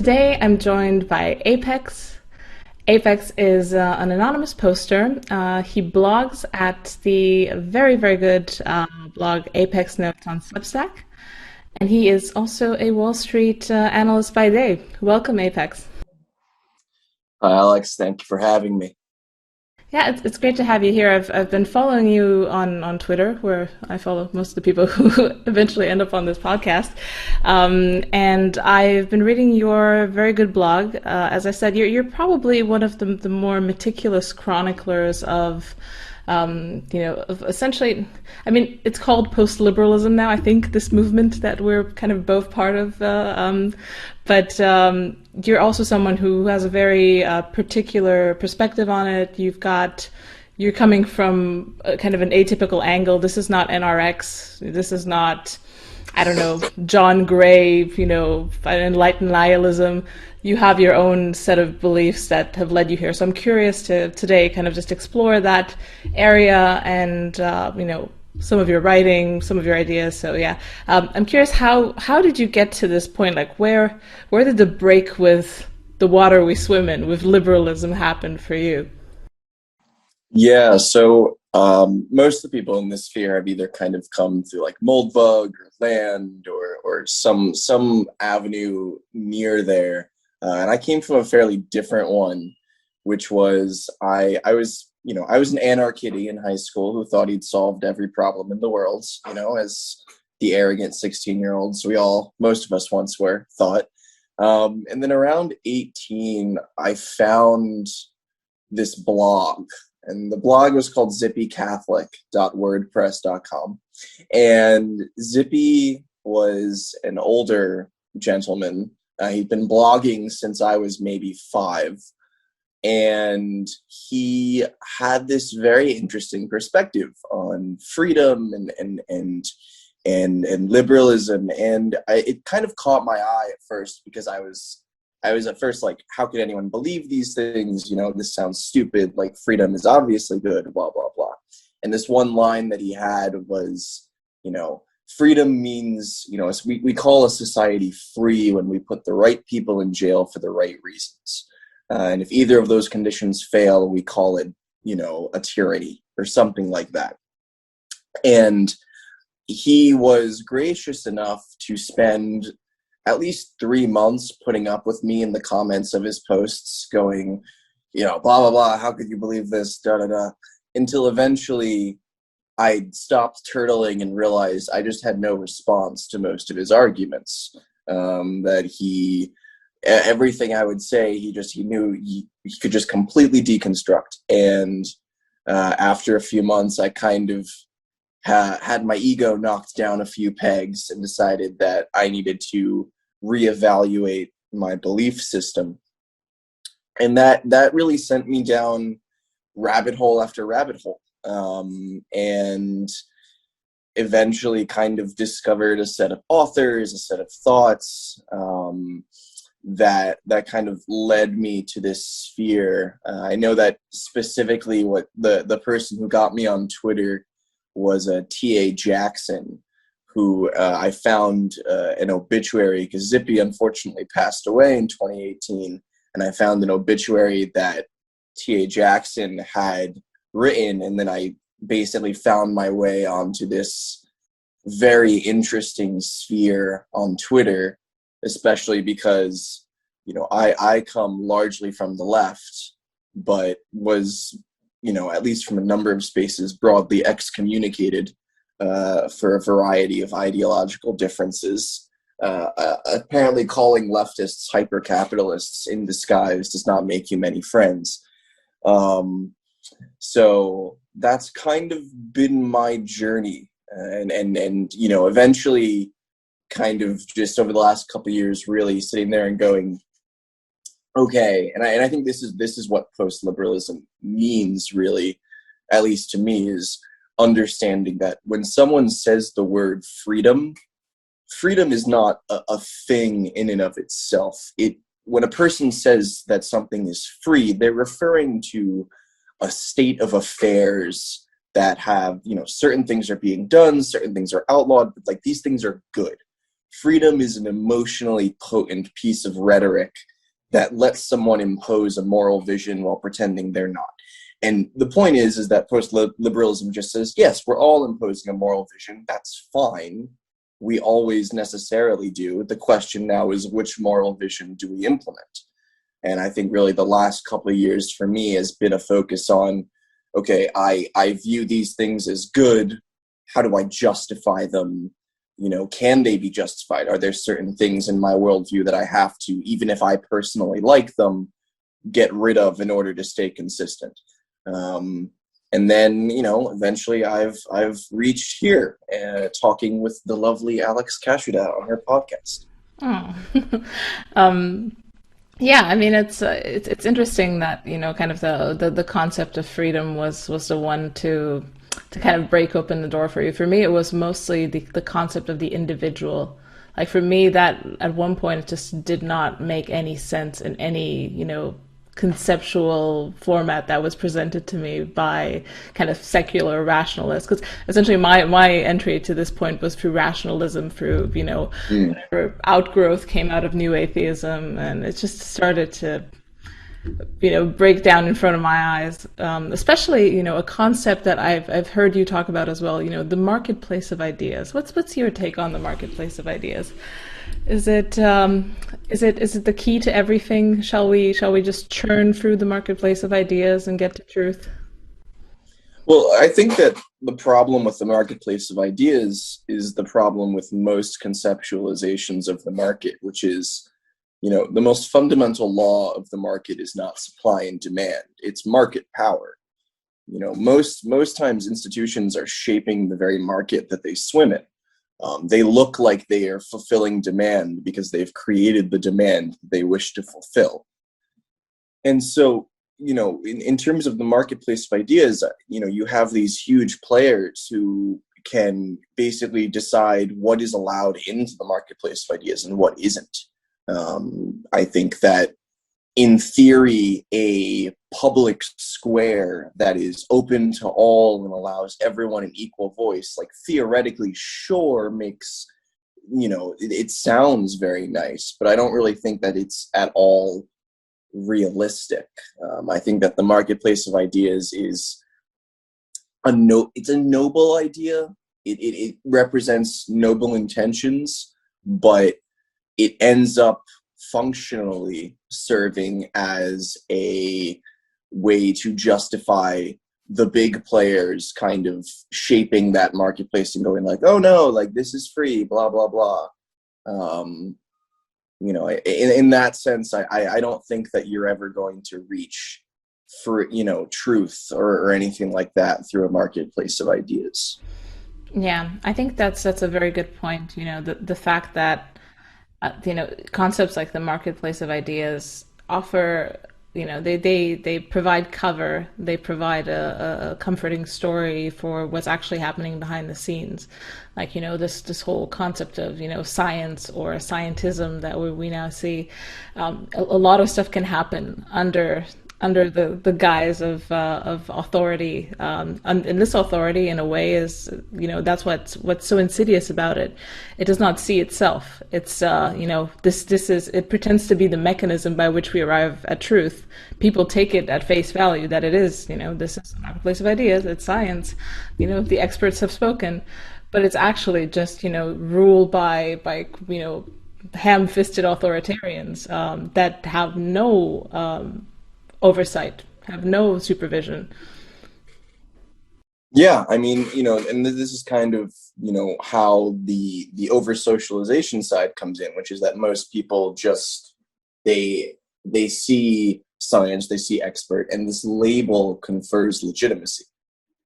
Today I'm joined by Apex. Apex is an anonymous poster. He blogs at the very, very good blog Apex Notes on Substack. And he is also a Wall Street analyst by day. Welcome, Apex. Hi, Alex. Thank you for having me. Yeah, it's great to have you here. I've been following you on Twitter, where I follow most of the people who eventually end up on this podcast. And I've been reading your very good blog. As I said, you're probably one of the more meticulous chroniclers of of essentially, I mean, it's called post-liberalism now, I think, this movement that we're kind of both part of. But you're also someone who has a very particular perspective on it. You're coming from kind of an atypical angle. This is not NRX. This is not, I don't know, John Gray, enlightened nihilism. You have your own set of beliefs that have led you here. So I'm curious to today kind of just explore that area and, some of your writing, some of your ideas. So yeah, I'm curious, how did you get to this point? Like where did the break with the water we swim in, with liberalism happen for you? Yeah, so most of the people in this sphere have either kind of come through like Moldbug or Land or some avenue near there, and I came from a fairly different one, which was I was an anarchitty in high school who thought he'd solved every problem in the world, as the arrogant 16-year-olds most of us once were, thought. And then around 18, I found this blog, and the blog was called zippycatholic.wordpress.com. And Zippy was an older gentleman. He'd been blogging since I was maybe 5. And he had this very interesting perspective on freedom and liberalism, and it kind of caught my eye at first because I was at first like, how could anyone believe these things? This sounds stupid. Like, freedom is obviously good. Blah blah blah. And this one line that he had was, freedom means, we call a society free when we put the right people in jail for the right reasons. And if either of those conditions fail, we call it, a tyranny or something like that. And he was gracious enough to spend at least 3 months putting up with me in the comments of his posts going, blah, blah, blah, how could you believe this, da, da, da, until eventually I stopped turtling and realized I just had no response to most of his arguments, everything I would say, he knew he could just completely deconstruct. And after a few months, I kind of had my ego knocked down a few pegs and decided that I needed to reevaluate my belief system. And that really sent me down rabbit hole after rabbit hole. And eventually kind of discovered a set of authors, a set of thoughts, that kind of led me to this sphere. I know that specifically what the person who got me on Twitter was a T.A. Jackson, who I found an obituary, because Zippy unfortunately passed away in 2018, and I found an obituary that T.A. Jackson had written, and then I basically found my way onto this very interesting sphere on Twitter, especially because, I come largely from the left, but was, at least from a number of spaces, broadly excommunicated for a variety of ideological differences. Apparently calling leftists hyper-capitalists in disguise does not make you many friends. So that's kind of been my journey. And eventually kind of just over the last couple of years, really sitting there and going, okay, and I think this is what post-liberalism means, really, at least to me, is understanding that when someone says the word freedom is not a thing in and of itself. When a person says that something is free, they're referring to a state of affairs that have, certain things are being done, certain things are outlawed, but like these things are good. freedom is an emotionally potent piece of rhetoric that lets someone impose a moral vision while pretending they're not. And the point is that post-liberalism just says, yes, we're all imposing a moral vision. That's fine. We always necessarily do. The question now is, which moral vision do we implement? And I think really the last couple of years for me has been a focus on, okay, I view these things as good. How do I justify them? Can they be justified? Are there certain things in my worldview that I have to, even if I personally like them, get rid of in order to stay consistent? And then, eventually I've reached here, talking with the lovely Alex Kashuda on her podcast. Oh. Yeah, I mean it's interesting that kind of the concept of freedom was the one to kind of break open the door for you. For me, it was mostly the concept of the individual. Like for me, that at one point it just did not make any sense in any conceptual format that was presented to me by kind of secular rationalists, because essentially my entry to this point was through rationalism, through outgrowth came out of new atheism, and it just started to break down in front of my eyes, especially a concept that I've heard you talk about as well, the marketplace of ideas. What's your take on the marketplace of ideas? Is it the key to everything? Shall we just churn through the marketplace of ideas and get to truth? Well, I think that the problem with the marketplace of ideas is the problem with most conceptualizations of the market, which is, the most fundamental law of the market is not supply and demand, it's market power. Most times institutions are shaping the very market that they swim in. They look like they are fulfilling demand because they've created the demand they wish to fulfill. And so, in terms of the marketplace of ideas, you have these huge players who can basically decide what is allowed into the marketplace of ideas and what isn't. I think that in theory, a public square that is open to all and allows everyone an equal voice, like theoretically, sure, makes, it sounds very nice, but I don't really think that it's at all realistic. I think that the marketplace of ideas is it's a noble idea. It represents noble intentions, but it ends up functionally serving as a way to justify the big players kind of shaping that marketplace and going like, oh no, like this is free, blah, blah, blah. In that sense, I don't think that you're ever going to reach for, truth or anything like that through a marketplace of ideas. Yeah, I think that's a very good point. The fact that concepts like the marketplace of ideas offer, they provide cover, they provide a comforting story for what's actually happening behind the scenes. Like, this whole concept of, science or scientism that we now see. A lot of stuff can happen under the guise of authority, and this authority in a way is, that's what's so insidious about it. It does not see itself. It's it pretends to be the mechanism by which we arrive at truth. People take it at face value that it is, this is the marketplace of ideas, it's science, the experts have spoken, but it's actually just ruled by ham-fisted authoritarians that have no oversight, have no supervision. Yeah, I mean, and this is kind of, how the over-socialization side comes in, which is that most people just, they see science, they see expert, and this label confers legitimacy.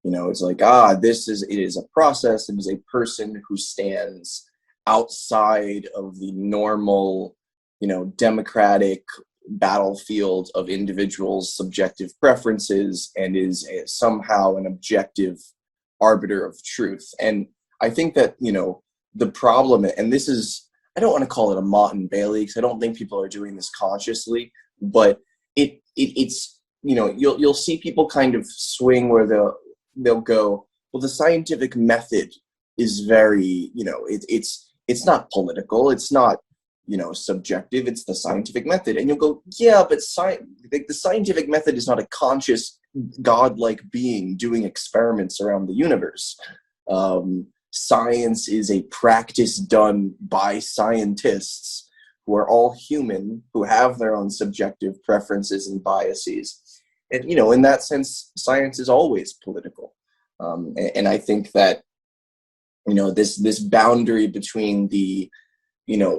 It's like, it is a process, it is a person who stands outside of the normal, democratic battlefield of individuals' subjective preferences and is somehow an objective arbiter of truth. And I think that, the problem, and this is, I don't want to call it a Motte and Bailey because I don't think people are doing this consciously, but it's, you'll see people kind of swing where they'll go, well, the scientific method is very, it's not political, it's not, subjective, it's the scientific method. And you'll go, yeah, but the scientific method is not a conscious, godlike being doing experiments around the universe. Science is a practice done by scientists who are all human, who have their own subjective preferences and biases. And, in that sense, science is always political. And I think that, this boundary between the,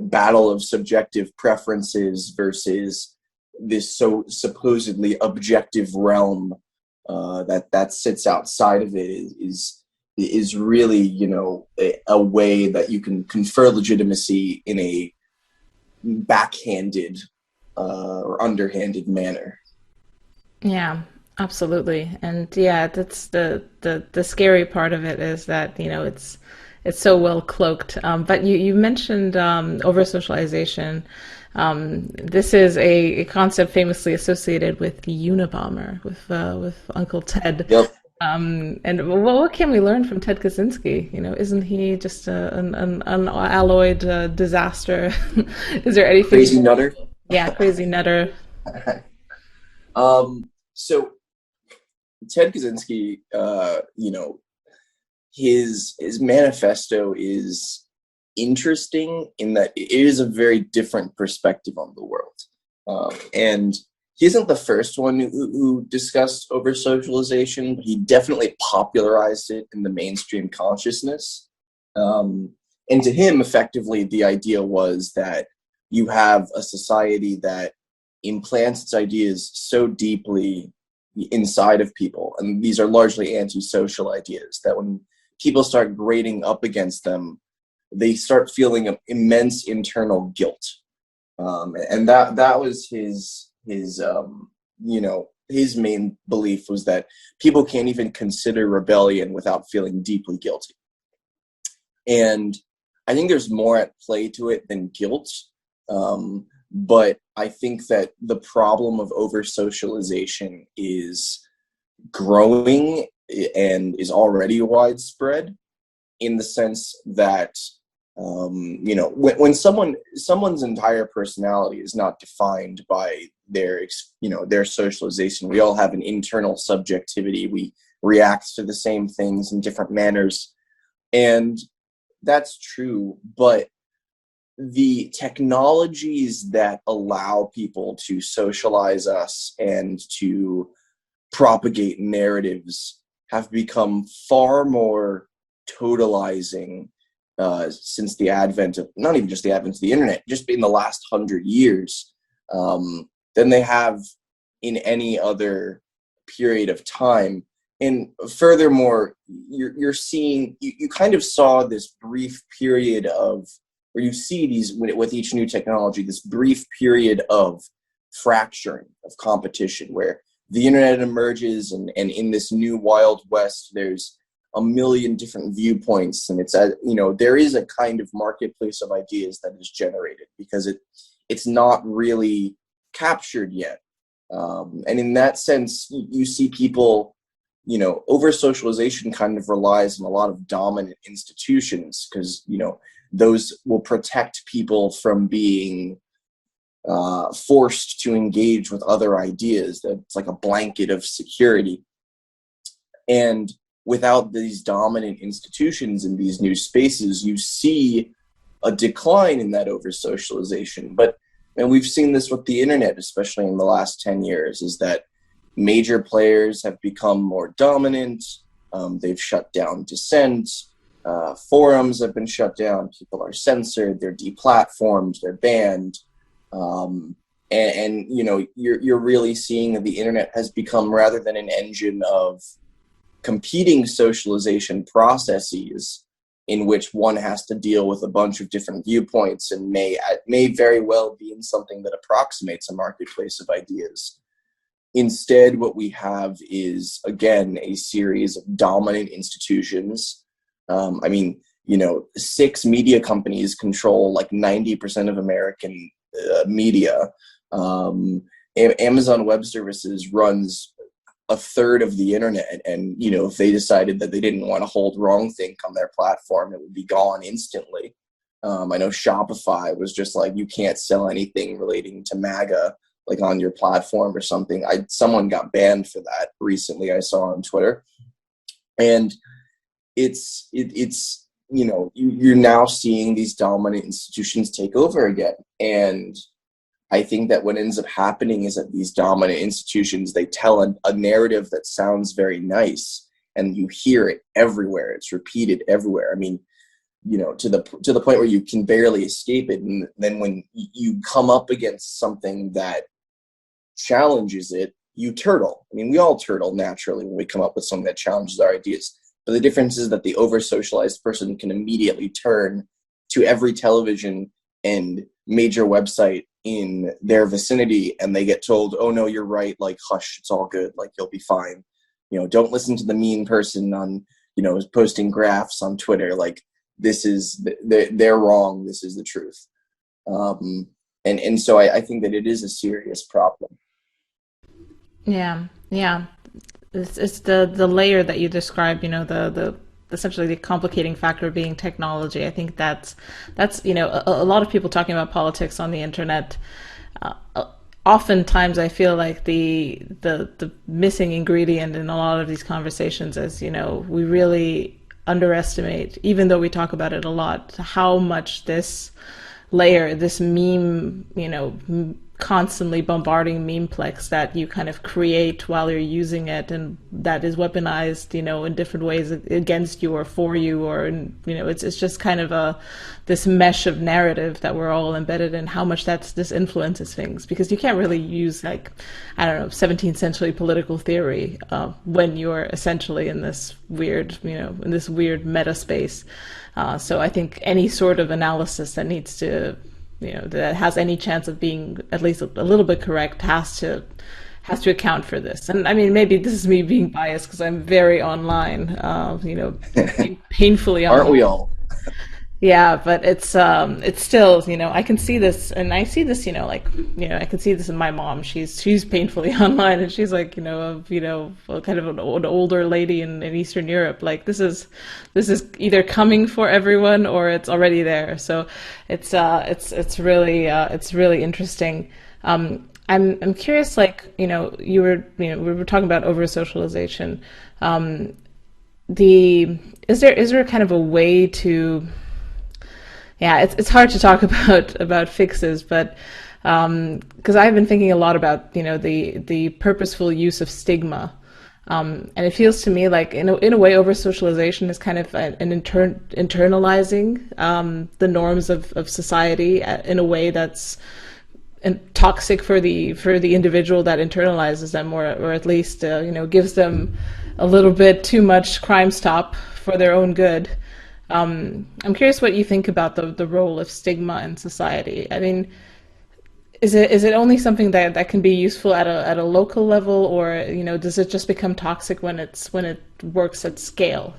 battle of subjective preferences versus this so supposedly objective realm that sits outside of it is really, a way that you can confer legitimacy in a backhanded or underhanded manner. Yeah, absolutely. And yeah, that's the scary part of it, is that, it's so well cloaked. But you mentioned over socialization. This is a concept famously associated with the Unabomber, with Uncle Ted. Yep. And what can we learn from Ted Kaczynski? Isn't he just an unalloyed disaster? Is there anything? Crazy nutter. Yeah, crazy nutter. So Ted Kaczynski, his manifesto is interesting in that it is a very different perspective on the world. And he isn't the first one who discussed over-socialization, but he definitely popularized it in the mainstream consciousness. And to him, effectively, the idea was that you have a society that implants its ideas so deeply inside of people, and these are largely antisocial ideas, that when people start grating up against them, they start feeling an immense internal guilt. And that was his main belief, was that people can't even consider rebellion without feeling deeply guilty. And I think there's more at play to it than guilt. But I think that the problem of over-socialization is growing and is already widespread, in the sense that, when someone's entire personality is not defined by their socialization. We all have an internal subjectivity. We react to the same things in different manners. And that's true, but the technologies that allow people to socialize us and to propagate narratives have become far more totalizing since the advent of, not even just the advent of the internet, just in the last 100 years, than they have in any other period of time. And furthermore, you're seeing, you kind of saw this brief period of, where you see these, with each new technology, this brief period of fracturing, of competition, where the internet emerges, and in this new Wild West, there's a million different viewpoints, and there is a kind of marketplace of ideas that is generated, because it's not really captured yet. And in that sense, you see people, over-socialization kind of relies on a lot of dominant institutions, because, those will protect people from being forced to engage with other ideas. That's like a blanket of security. And without these dominant institutions in these new spaces, you see a decline in that over-socialization. And we've seen this with the internet, especially in the last 10 years, is that major players have become more dominant. They've shut down dissent. Forums have been shut down. People are censored. They're deplatformed. They're banned. And you're really seeing that the internet has become, rather than an engine of competing socialization processes in which one has to deal with a bunch of different viewpoints and may very well be in something that approximates a marketplace of ideas. Instead, what we have is, again, a series of dominant institutions. 6 media companies control like 90% of American media. Amazon Web Services runs a third of the internet, and if they decided that they didn't want to hold wrongthink on their platform, it would be gone instantly. I know Shopify was just like, you can't sell anything relating to MAGA like on your platform or something. Someone got banned for that recently, I saw on Twitter. And it's you're now seeing these dominant institutions take over again. And I think that what ends up happening is that these dominant institutions, they tell a narrative that sounds very nice, and you hear it everywhere. It's repeated everywhere. I mean, to the point where you can barely escape it. And then when you come up against something that challenges it, you turtle. I mean, we all turtle naturally when we come up with something that challenges our ideas. But the difference is that the over-socialized person can immediately turn to every television and major website in their vicinity, and they get told, oh no, you're right, like, hush, it's all good, like, you'll be fine. Don't listen to the mean person on, posting graphs on Twitter, like, they're wrong, this is the truth. And so I think that it is a serious problem. Yeah, yeah. It's the layer that you described, the essentially the complicating factor being technology. I think that's a lot of people talking about politics on the internet. Oftentimes, I feel like the missing ingredient in a lot of these conversations is, we really underestimate, even though we talk about it a lot, how much this layer, this meme, constantly bombarding memeplex that you kind of create while you're using it, and that is weaponized, in different ways against you or for you, or it's just kind of this mesh of narrative that we're all embedded in. How much this influences things, because you can't really use, like, I don't know, 17th century political theory when you're essentially in this weird meta space. So I think any sort of analysis that needs to that has any chance of being at least a little bit correct has to account for this. And I mean, maybe this is me being biased because I'm very online, painfully online. Aren't we all? Yeah, but it's still, I can see this, and I see this, I can see this in my mom. She's painfully online, and she's like, kind of an older lady in Eastern Europe. Like, this is either coming for everyone or it's already there. So it's really interesting. I'm curious, like, we were talking about over socialization. Is there kind of a way to, yeah, it's hard to talk about fixes, but because I've been thinking a lot about the purposeful use of stigma, and it feels to me like in a way over socialization is kind of internalizing the norms of society in a way that's toxic for the individual that internalizes them, or at least gives them a little bit too much crime stop for their own good. I'm curious what you think about the role of stigma in society. I mean, is it only something that can be useful at a local level, or does it just become toxic when it works at scale?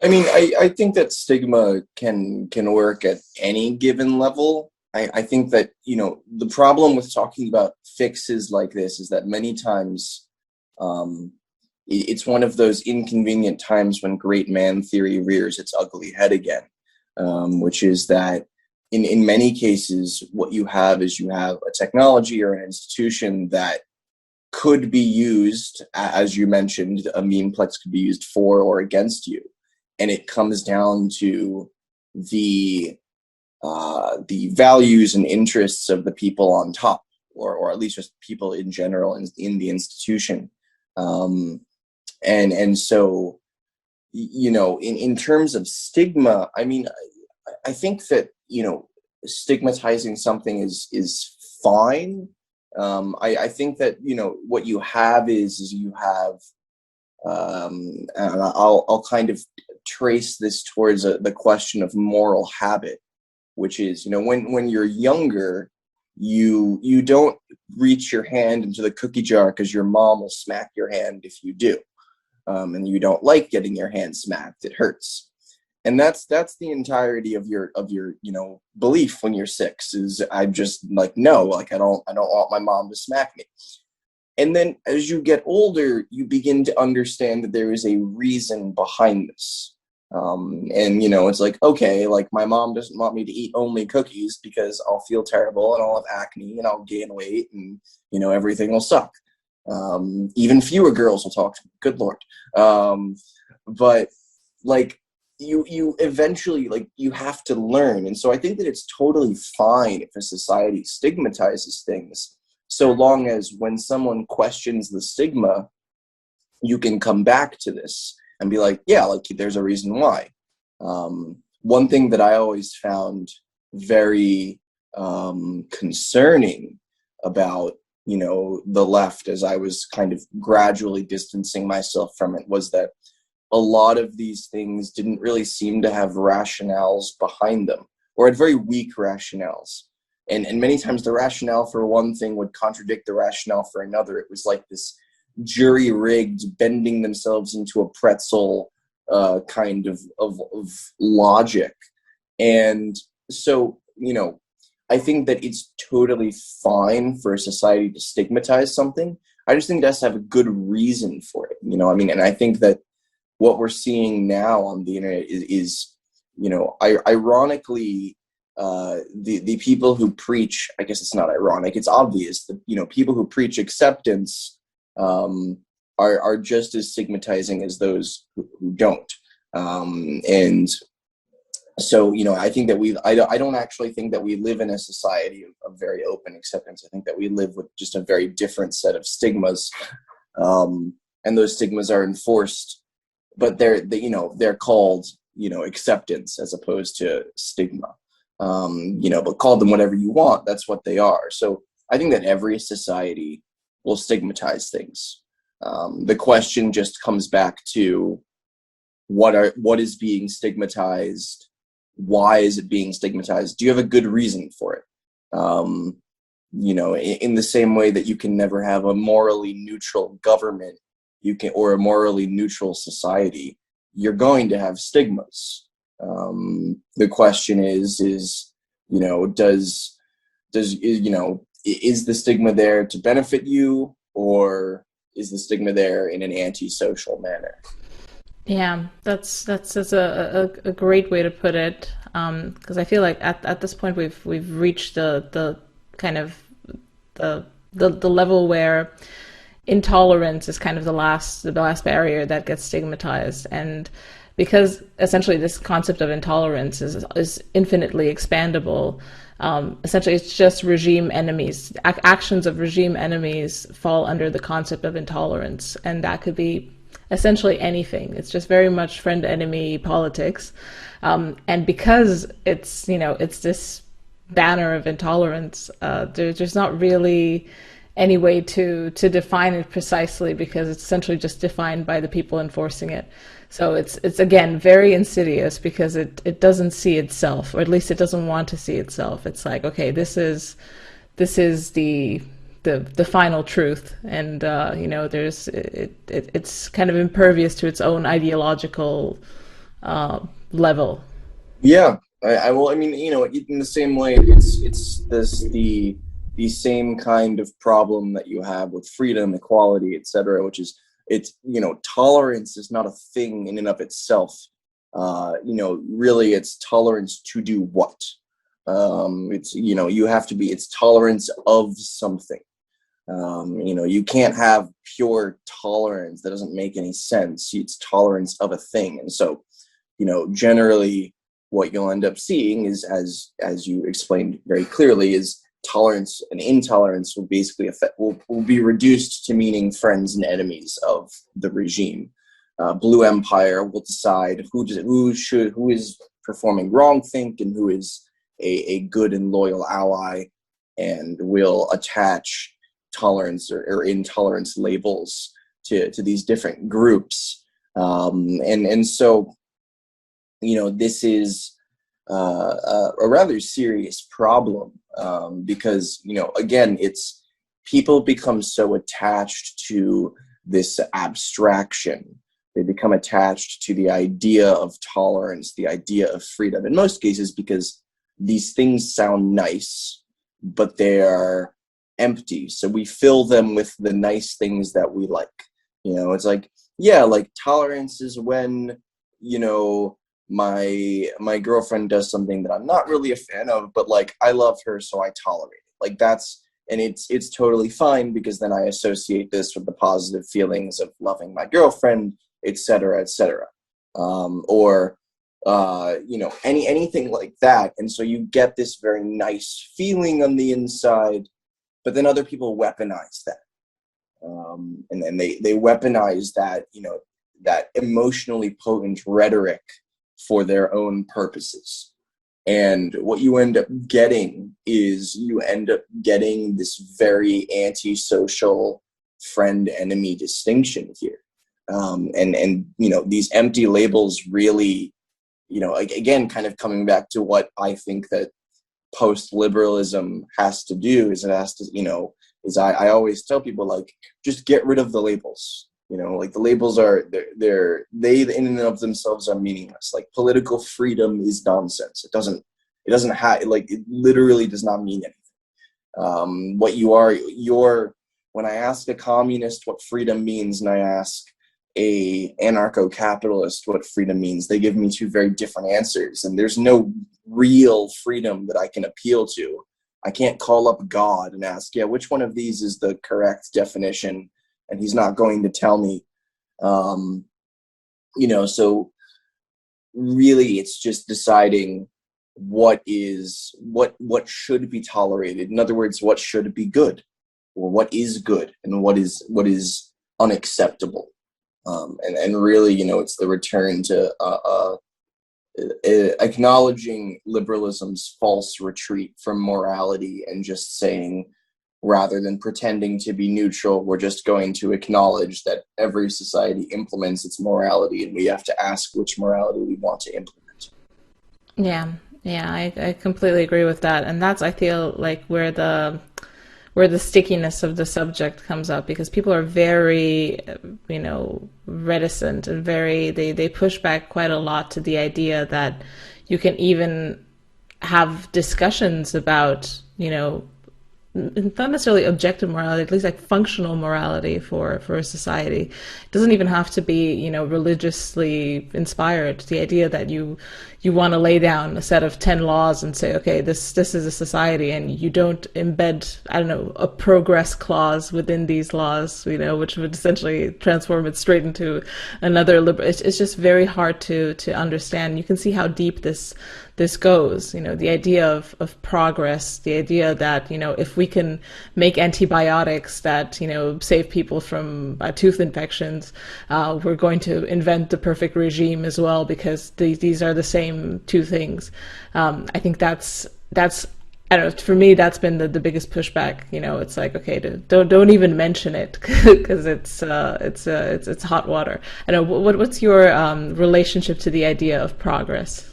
I mean, I think that stigma can work at any given level. I think that the problem with talking about fixes like this is that many times it's one of those inconvenient times when great man theory rears its ugly head again, which is that in many cases, what you have is a technology or an institution that could be used, as you mentioned, a memeplex could be used for or against you. And it comes down to the values and interests of the people on top, or at least just people in general in the institution. And so, in terms of stigma, I mean, I think that, stigmatizing something is fine. I think that, what you have is you have, and I'll kind of trace this towards the question of moral habit, which is, when you're younger, you don't reach your hand into the cookie jar because your mom will smack your hand if you do. And you don't like getting your hand smacked, it hurts. And that's the entirety of your belief when you're 6, is I'm just like, no, like I don't want my mom to smack me. And then as you get older, you begin to understand that there is a reason behind this. And, it's like, okay, like my mom doesn't want me to eat only cookies because I'll feel terrible and I'll have acne and I'll gain weight and, everything will suck. Even fewer girls will talk to me. Good Lord. But like, you eventually, like, you have to learn. And so I think that it's totally fine if a society stigmatizes things, so long as when someone questions the stigma, you can come back to this and be like, yeah, like there's a reason why. One thing that I always found very concerning about, the left, as I was kind of gradually distancing myself from it, was that a lot of these things didn't really seem to have rationales behind them, or had very weak rationales. And many times the rationale for one thing would contradict the rationale for another. It was like this jury-rigged, bending themselves into a pretzel kind of logic. And so, I think that it's totally fine for a society to stigmatize something. I just think it has to have a good reason for it. And I think that what we're seeing now on the internet is ironically, the people who preach, I guess it's not ironic, it's obvious that, people who preach acceptance are just as stigmatizing as those who don't. And so, I think that I don't actually think that we live in a society of very open acceptance. I think that we live with just a very different set of stigmas. And those stigmas are enforced, but they're called, acceptance as opposed to stigma. But call them whatever you want. That's what they are. So I think that every society will stigmatize things. The question just comes back to what is being stigmatized? Why is it being stigmatized? Do you have a good reason for it? In the same way that you can never have a morally neutral government, or a morally neutral society, you're going to have stigmas. The question is is the stigma there to benefit you, or is the stigma there in an antisocial manner? Yeah, that's a great way to put it. Because I feel like at this point we've reached the kind of the level where intolerance is kind of the last barrier that gets stigmatized. And because essentially this concept of intolerance is infinitely expandable, essentially it's just regime enemies. Actions of regime enemies fall under the concept of intolerance, and that could be essentially anything. It's just very much friend-enemy politics. And because it's this banner of intolerance, there's not really any way to define it precisely, because it's essentially just defined by the people enforcing it. So it's again very insidious, because it doesn't see itself, or at least it doesn't want to see itself. It's like, okay, this is the final truth, and it's kind of impervious to its own ideological level. Yeah, I will. I mean, in the same way, it's the same kind of problem that you have with freedom, equality, etc., which is tolerance is not a thing in and of itself. Really, it's tolerance to do what? It's tolerance of something. You can't have pure tolerance. That doesn't make any sense. It's tolerance of a thing. And so, generally what you'll end up seeing is, as you explained very clearly, is tolerance and intolerance will basically will be reduced to meaning friends and enemies of the regime. Blue Empire will decide who is performing wrongthink and who is a good and loyal ally, and will attach tolerance or intolerance labels to these different groups. And so, this is a rather serious problem, because, again, it's people become so attached to this abstraction. They become attached to the idea of tolerance, the idea of freedom, in most cases because these things sound nice, but they are empty. So we fill them with the nice things that we like. It's like, yeah, like tolerance is when, my girlfriend does something that I'm not really a fan of, but like I love her, so I tolerate it. Like it's totally fine, because then I associate this with the positive feelings of loving my girlfriend, etc., etc. Or anything like that. And so you get this very nice feeling on the inside, but then other people weaponize that. And then they weaponize that, that emotionally potent rhetoric for their own purposes. And what you end up getting is this very antisocial friend-enemy distinction here. And these empty labels really, again, kind of coming back to what I think that post-liberalism has to do is I always tell people, like, just get rid of the labels. Like the labels they in and of themselves are meaningless. Like political freedom is nonsense. It doesn't have, like, it literally does not mean anything. What you are, when I ask a communist what freedom means, and I ask a anarcho-capitalist what freedom means, they give me two very different answers, and there's no real freedom that I can appeal to. I can't call up God and ask, which one of these is the correct definition, and he's not going to tell me. So really it's just deciding what should be tolerated. In other words, what should be good, or what is good, and what is unacceptable. And really, it's the return to acknowledging liberalism's false retreat from morality, and just saying, rather than pretending to be neutral, we're just going to acknowledge that every society implements its morality, and we have to ask which morality we want to implement. Yeah, I completely agree with that. And that's, I feel like, where the stickiness of the subject comes up, because people are very, reticent, and they push back quite a lot to the idea that you can even have discussions about, not necessarily objective morality, at least like functional morality for a society. It doesn't even have to be, religiously inspired. The idea that you want to lay down a set of 10 laws and say, okay, this is a society, and you don't embed, a progress clause within these laws, which would essentially transform it straight into another it's just very hard to understand. You can see how deep this goes, the idea of progress, the idea that, if we can make antibiotics that, save people from tooth infections, we're going to invent the perfect regime as well, because these are the same two things. I think that's I don't know, for me, that's been the biggest pushback. It's like, okay, don't even mention it, because it's hot water. I know. What's your relationship to the idea of progress?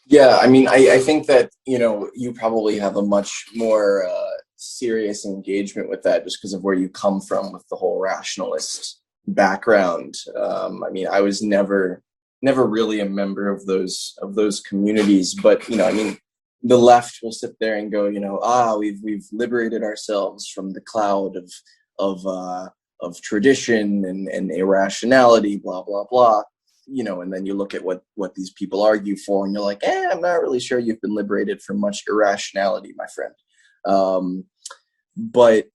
Yeah, I mean, I think that, you probably have a much more serious engagement with that, just because of where you come from with the whole rationalist background. I mean, I was never really a member of those communities, but, I mean, the left will sit there and go, we've liberated ourselves from the cloud of tradition and irrationality, blah, blah, blah. And then you look at what these people argue for, and you're like, I'm not really sure you've been liberated from much irrationality, my friend. But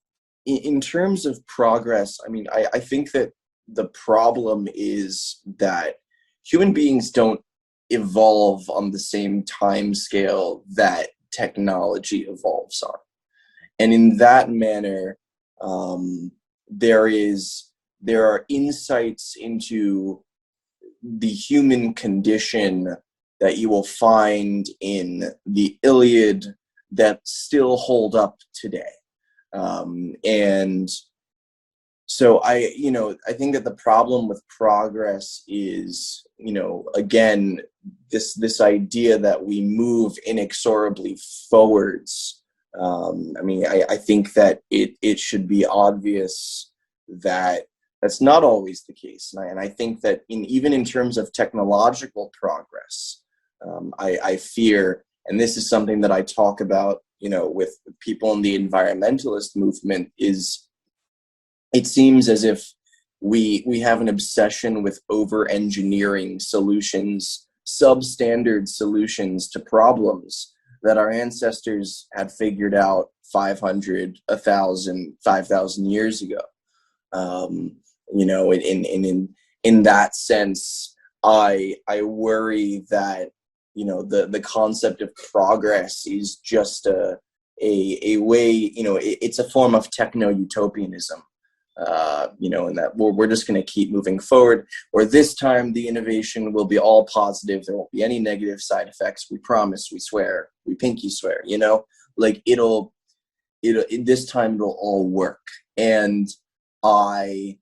in terms of progress, I mean, I think that the problem is that human beings don't evolve on the same time scale that technology evolves on. And in that manner, there are insights into the human condition that you will find in the Iliad that still hold up today. And so I think that the problem with progress is, again, this idea that we move inexorably forwards. I mean, I think that it should be obvious that that's not always the case. And I think that even in terms of technological progress, I fear, and this is something that I talk about, with people in the environmentalist movement, is it seems as if we have an obsession with over-engineering solutions, substandard solutions to problems that our ancestors had figured out 500, 1,000, 5,000 years ago. You know, in that sense, I worry that, you know, the concept of progress is just a way, you know, it's a form of techno-utopianism. You know, and that we're just going to keep moving forward, or this time the innovation will be all positive. There won't be any negative side effects. We promise, we swear, we pinky swear, you know, like it'll this time it'll all work. And I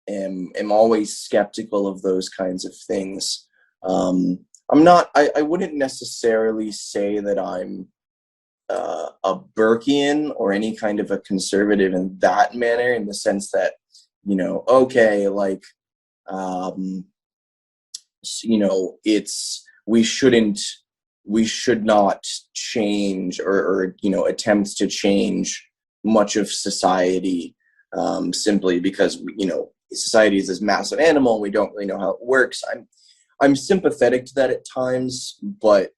am always skeptical of those kinds of things. I wouldn't necessarily say that I'm a Burkean or any kind of a conservative in that manner, in the sense that, you know, okay, like, you know, we should not change or you know, attempt to change much of society simply because, you know, society is this massive animal and we don't really know how it works. I'm sympathetic to that at times, but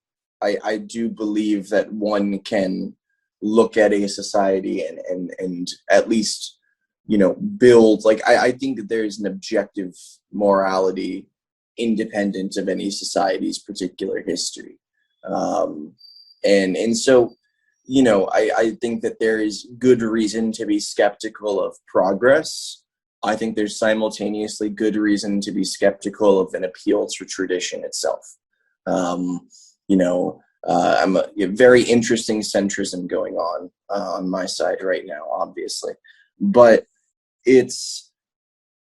I do believe that one can look at a society and at least, you know, build, like, I think that there's an objective morality independent of any society's particular history. And so, you know, I think that there is good reason to be skeptical of progress. I think there's simultaneously good reason to be skeptical of an appeal to tradition itself. You know, I'm a very interesting centrism going on my side right now, obviously, but it's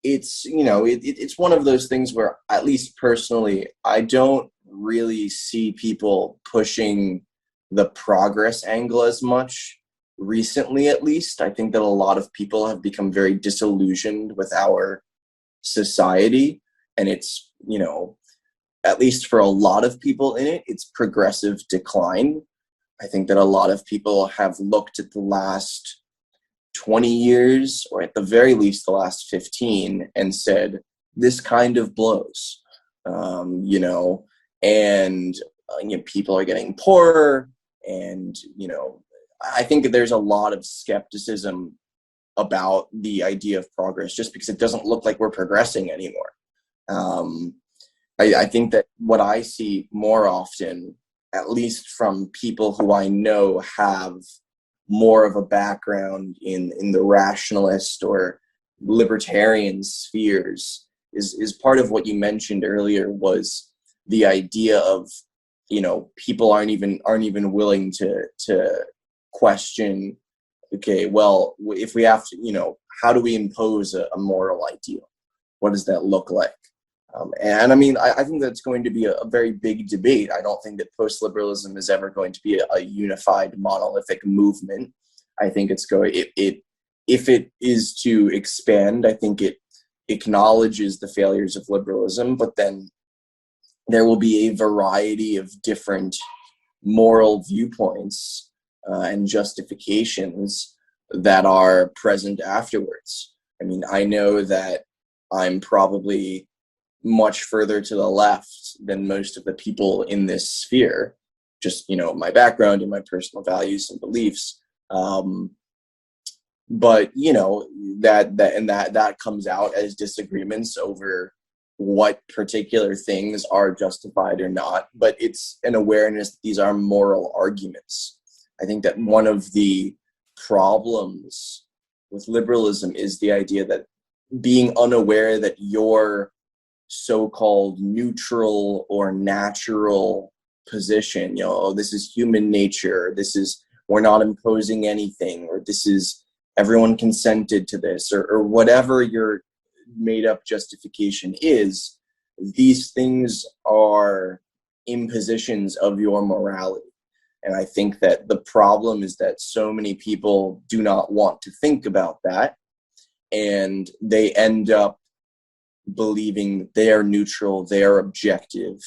you know, it's one of those things where, at least personally, I don't really see people pushing the progress angle as much recently. At least I think that a lot of people have become very disillusioned with our society, and it's, you know, at least for a lot of people in it, it's progressive decline. I think that a lot of people have looked at the last 20 years, or at the very least the last 15, and said, this kind of blows. You know, and you know, people are getting poorer, and, you know, I think that there's a lot of skepticism about the idea of progress just because it doesn't look like we're progressing anymore. I think that what I see more often, at least from people who I know have more of a background in the rationalist or libertarian spheres, is part of what you mentioned earlier, was the idea of, you know, people aren't even willing to question, okay, well, if we have to, you know, how do we impose a moral ideal? What does that look like? And I mean, I think that's going to be a very big debate. I don't think that post-liberalism is ever going to be a unified, monolithic movement. I think it's going, if it is to expand, I think it acknowledges the failures of liberalism, but then there will be a variety of different moral viewpoints and justifications that are present afterwards. I mean, I know that I'm probably much further to the left than most of the people in this sphere, just, you know, my background and my personal values and beliefs. But, you know, that comes out as disagreements over what particular things are justified or not, but it's an awareness that these are moral arguments. I think that one of the problems with liberalism is the idea that being unaware that your so-called neutral or natural position, you know, oh, this is human nature, this is, we're not imposing anything, or this is, everyone consented to this, or whatever your made up justification is, these things are impositions of your morality. And I think that the problem is that so many people do not want to think about that, and they end up believing they are neutral, they are objective,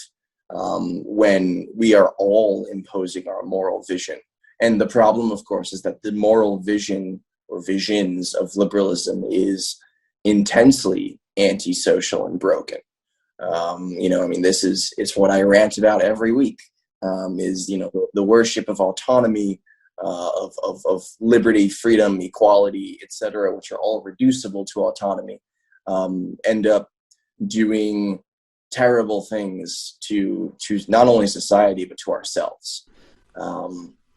when we are all imposing our moral vision. And the problem, of course, is that the moral vision or visions of liberalism is intensely antisocial and broken. It's what I rant about every week, is, the worship of autonomy, of liberty, freedom, equality, etc., which are all reducible to autonomy, end up doing terrible things to not only society but to ourselves.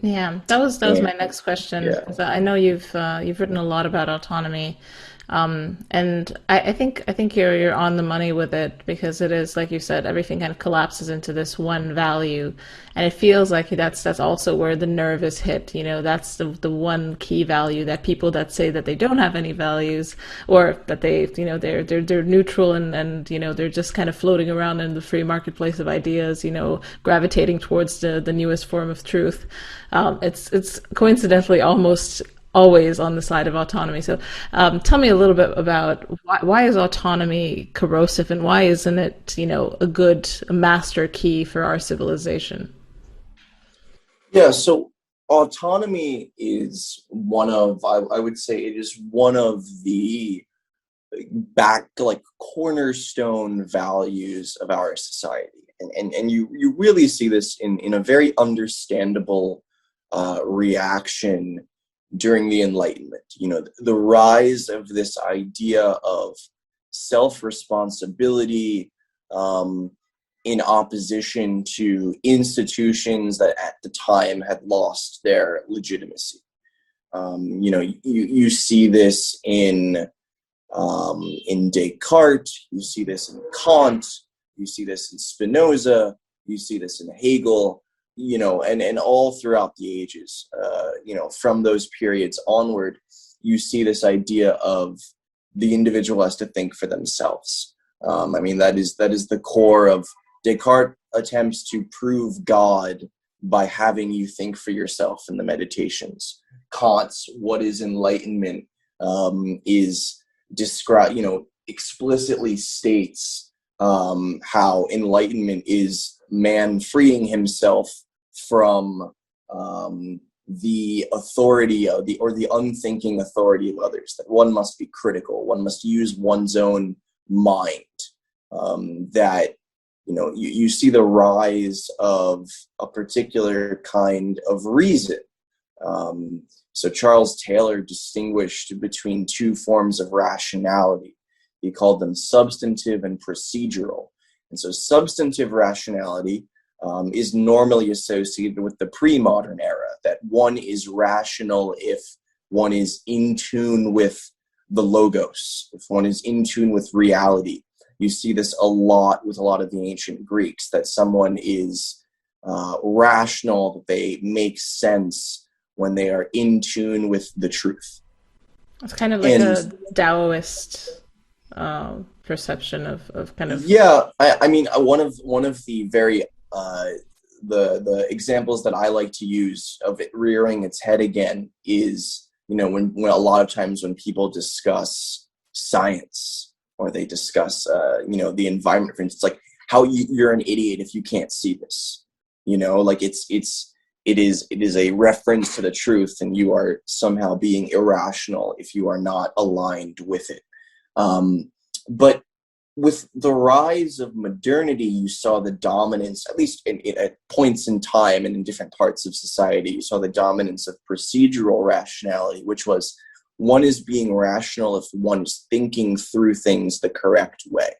Yeah, that was my next question. Yeah. 'Cause I know you've written a lot about autonomy, and I think you're on the money with it, because it is, like you said, everything kind of collapses into this one value, and it feels like that's also where the nerve is hit. That's the one key value that people that say that they don't have any values, or that they're neutral, and they're just kind of floating around in the free marketplace of ideas, gravitating towards the newest form of truth. It's coincidentally almost always on the side of autonomy. So tell me a little bit about why is autonomy corrosive, and why isn't it, a master key for our civilization? Yeah, so autonomy is I would say it is one of the cornerstone values of our society. And you really see this in a very understandable reaction during the Enlightenment. The rise of this idea of self-responsibility, in opposition to institutions that at the time had lost their legitimacy. You see this in Descartes, you see this in Kant, you see this in Spinoza, you see this in Hegel, and all throughout the ages, from those periods onward, you see this idea of the individual has to think for themselves. That is the core of Descartes' attempts to prove God by having you think for yourself in the Meditations. Kant's what is enlightenment is describe, explicitly states how enlightenment is man freeing himself from the authority of the unthinking authority of others. That one must be critical, one must use one's own mind. That you see the rise of a particular kind of reason. So Charles Taylor distinguished between two forms of rationality. He called them substantive and procedural. And so substantive rationality is normally associated with the pre-modern era, that one is rational if one is in tune with the logos, if one is in tune with reality. You see this a lot with a lot of the ancient Greeks, that someone is rational, that they make sense when they are in tune with the truth. It's kind of like a Taoist perception of kind of. Yeah, one of the very the examples that I like to use of it rearing its head again is, when a lot of times when people discuss science, or they discuss the environment, for instance, like how you're an idiot if you can't see this. It is a reference to the truth, and you are somehow being irrational if you are not aligned with it. But with the rise of modernity, you saw the dominance, at least at points in time and in different parts of society, you saw the dominance of procedural rationality, which was one is being rational if one is thinking through things the correct way.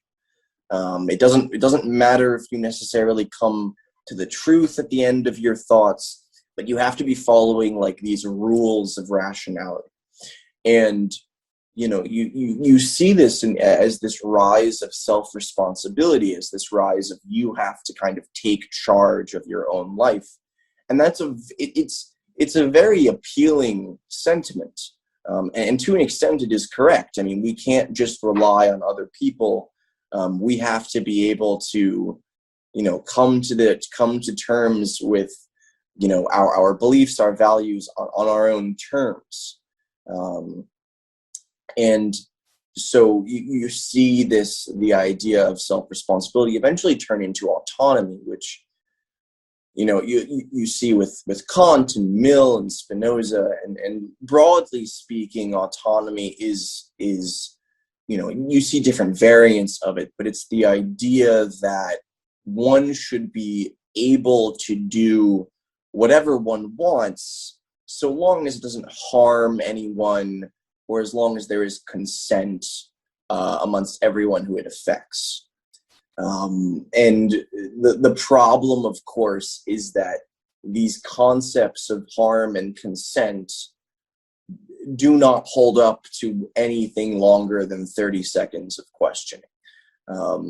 It doesn't matter if you necessarily come to the truth at the end of your thoughts, but you have to be following like these rules of rationality. And you see this as this rise of self-responsibility, as this rise of you have to kind of take charge of your own life. And it's a very appealing sentiment. And to an extent, it is correct. We can't just rely on other people. We have to be able to, come to terms with, our beliefs, our values on our own terms. And so you see the idea of self-responsibility eventually turn into autonomy, which, you see with Kant and Mill and Spinoza, and broadly speaking, autonomy is you see different variants of it, but it's the idea that one should be able to do whatever one wants so long as it doesn't harm anyone, or as long as there is consent amongst everyone who it affects. And the problem, of course, is that these concepts of harm and consent do not hold up to anything longer than 30 seconds of questioning.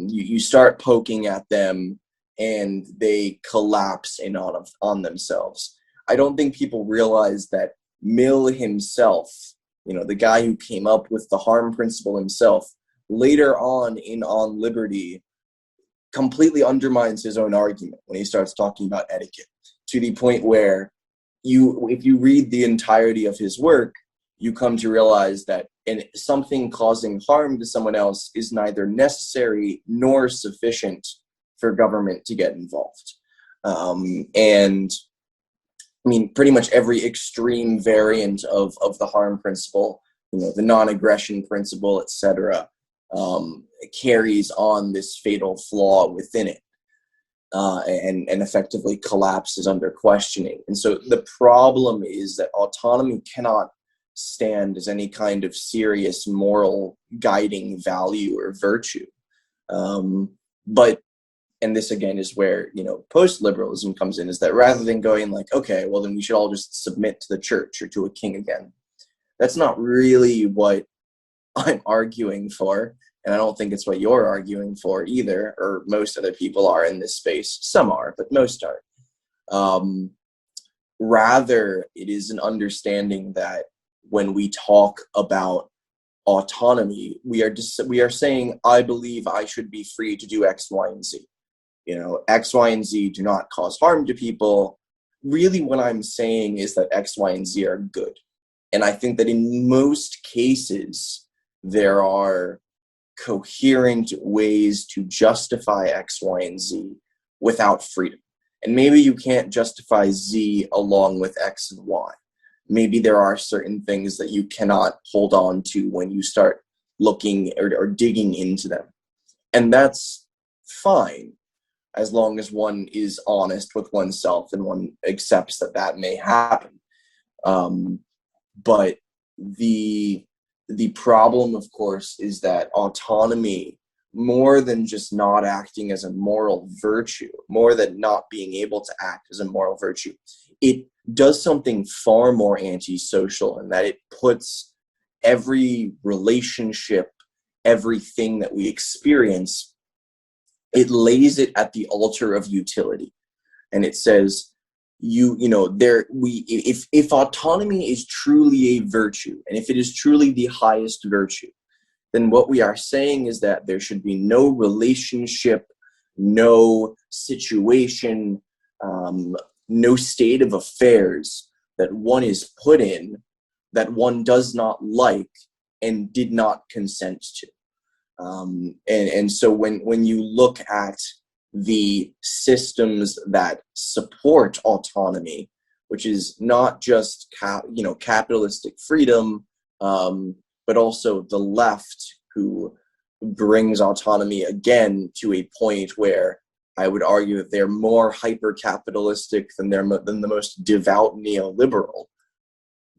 You start poking at them and they collapse in on themselves. I don't think people realize that Mill himself, the guy who came up with the harm principle himself, later on in On Liberty, completely undermines his own argument when he starts talking about etiquette, to the point where if you read the entirety of his work, you come to realize that something causing harm to someone else is neither necessary nor sufficient for government to get involved. And I mean, pretty much every extreme variant of the harm principle, the non-aggression principle, etc., carries on this fatal flaw within it, and effectively collapses under questioning. And so the problem is that autonomy cannot stand as any kind of serious moral guiding value or virtue. And this again is where, post-liberalism comes in, is that rather than going like, okay, well then we should all just submit to the church or to a king again. That's not really what I'm arguing for. And I don't think it's what you're arguing for either, or most other people are in this space. Some are, but most aren't. Rather, it is an understanding that when we talk about autonomy, we are saying, I believe I should be free to do X, Y, and Z. X, Y, and Z do not cause harm to people. Really, what I'm saying is that X, Y, and Z are good. And I think that in most cases, there are coherent ways to justify X, Y, and Z without freedom. And maybe you can't justify Z along with X and Y. Maybe there are certain things that you cannot hold on to when you start looking or digging into them. And that's fine, as long as one is honest with oneself and one accepts that may happen. But the problem, of course, is that autonomy, more than just not acting as a moral virtue, more than not being able to act as a moral virtue, it does something far more antisocial, in that it puts every relationship, everything that we experience, it lays it at the altar of utility. And it says, if autonomy is truly a virtue, and if it is truly the highest virtue, then what we are saying is that there should be no relationship, no situation, no state of affairs that one is put in that one does not like and did not consent to. And so when you look at the systems that support autonomy, which is not just capitalistic freedom, but also the left, who brings autonomy again to a point where I would argue that they're more hyper-capitalistic than the most devout neoliberal.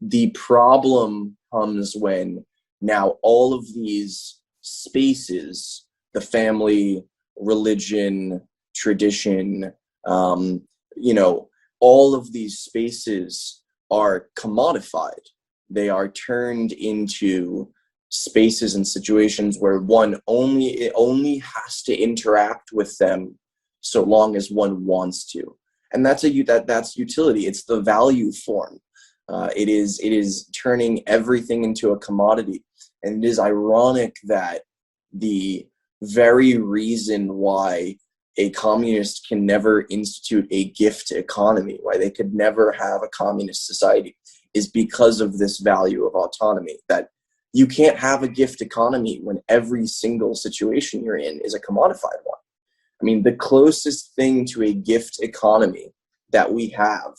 The problem comes when now all of these spaces, the family, religion, tradition, all of these spaces are commodified. They are turned into spaces and situations where one only has to interact with them so long as one wants to. And that's utility. It's the value form. It is turning everything into a commodity. And it is ironic that the very reason why a communist can never institute a gift economy, why they could never have a communist society, is because of this value of autonomy, that you can't have a gift economy when every single situation you're in is a commodified one. I mean, the closest thing to a gift economy that we have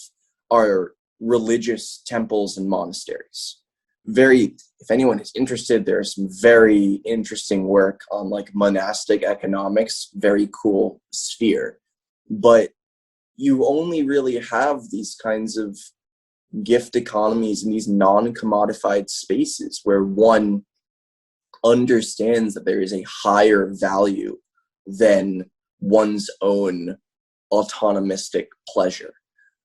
are religious temples and monasteries. if anyone is interested, there's some very interesting work on like monastic economics, very cool sphere. But you only really have these kinds of gift economies in these non-commodified spaces where one understands that there is a higher value than one's own autonomistic pleasure.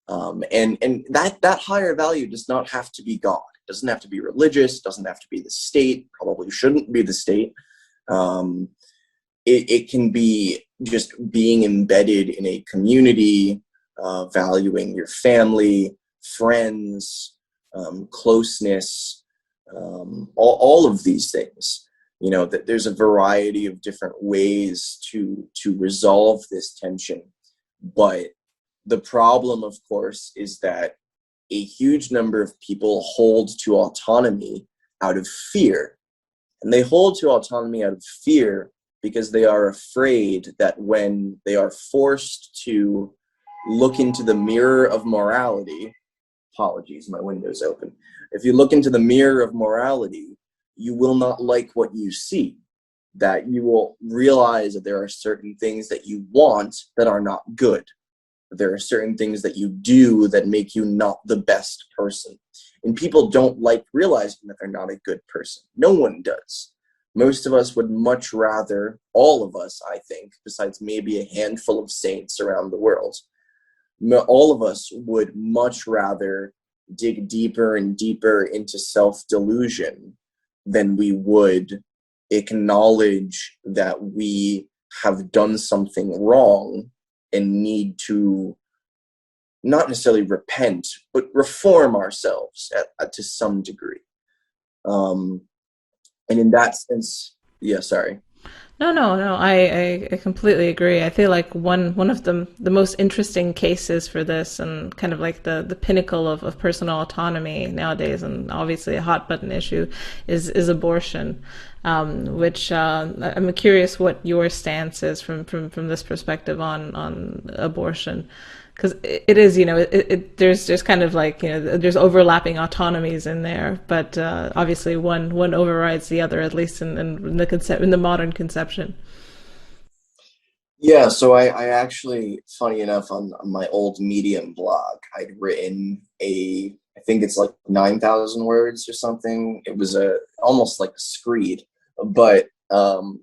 And that higher value does not have to be God. It doesn't have to be religious, doesn't have to be the state, probably shouldn't be the state. It can be just being embedded in a community, valuing your family, friends, closeness, all of these things. You know, that there's a variety of different ways to resolve this tension. But the problem, of course, is that a huge number of people hold to autonomy out of fear. And they hold to autonomy out of fear because they are afraid that when they are forced to look into the mirror of morality, apologies, my window's open. If you look into the mirror of morality, you will not like what you see. That you will realize that there are certain things that you want that are not good. There are certain things that you do that make you not the best person. And people don't like realizing that they're not a good person. No one does. Most of us would much rather, all of us, I think, besides maybe a handful of saints around the world, all of us would much rather dig deeper and deeper into self-delusion than we would acknowledge that we have done something wrong and need to not necessarily repent, but reform ourselves to some degree. And in that sense, yeah, sorry. No. I completely agree. I feel like one of the most interesting cases for this, and kind of like the pinnacle of personal autonomy nowadays, and obviously a hot button issue, is abortion. Which I'm curious what your stance is from this perspective on abortion. Because it is, there's kind of like, there's overlapping autonomies in there, but obviously one overrides the other, at least in the modern conception. Yeah, so I actually, funny enough, on my old Medium blog, I'd written I think it's like 9,000 words or something. It was almost like a screed, but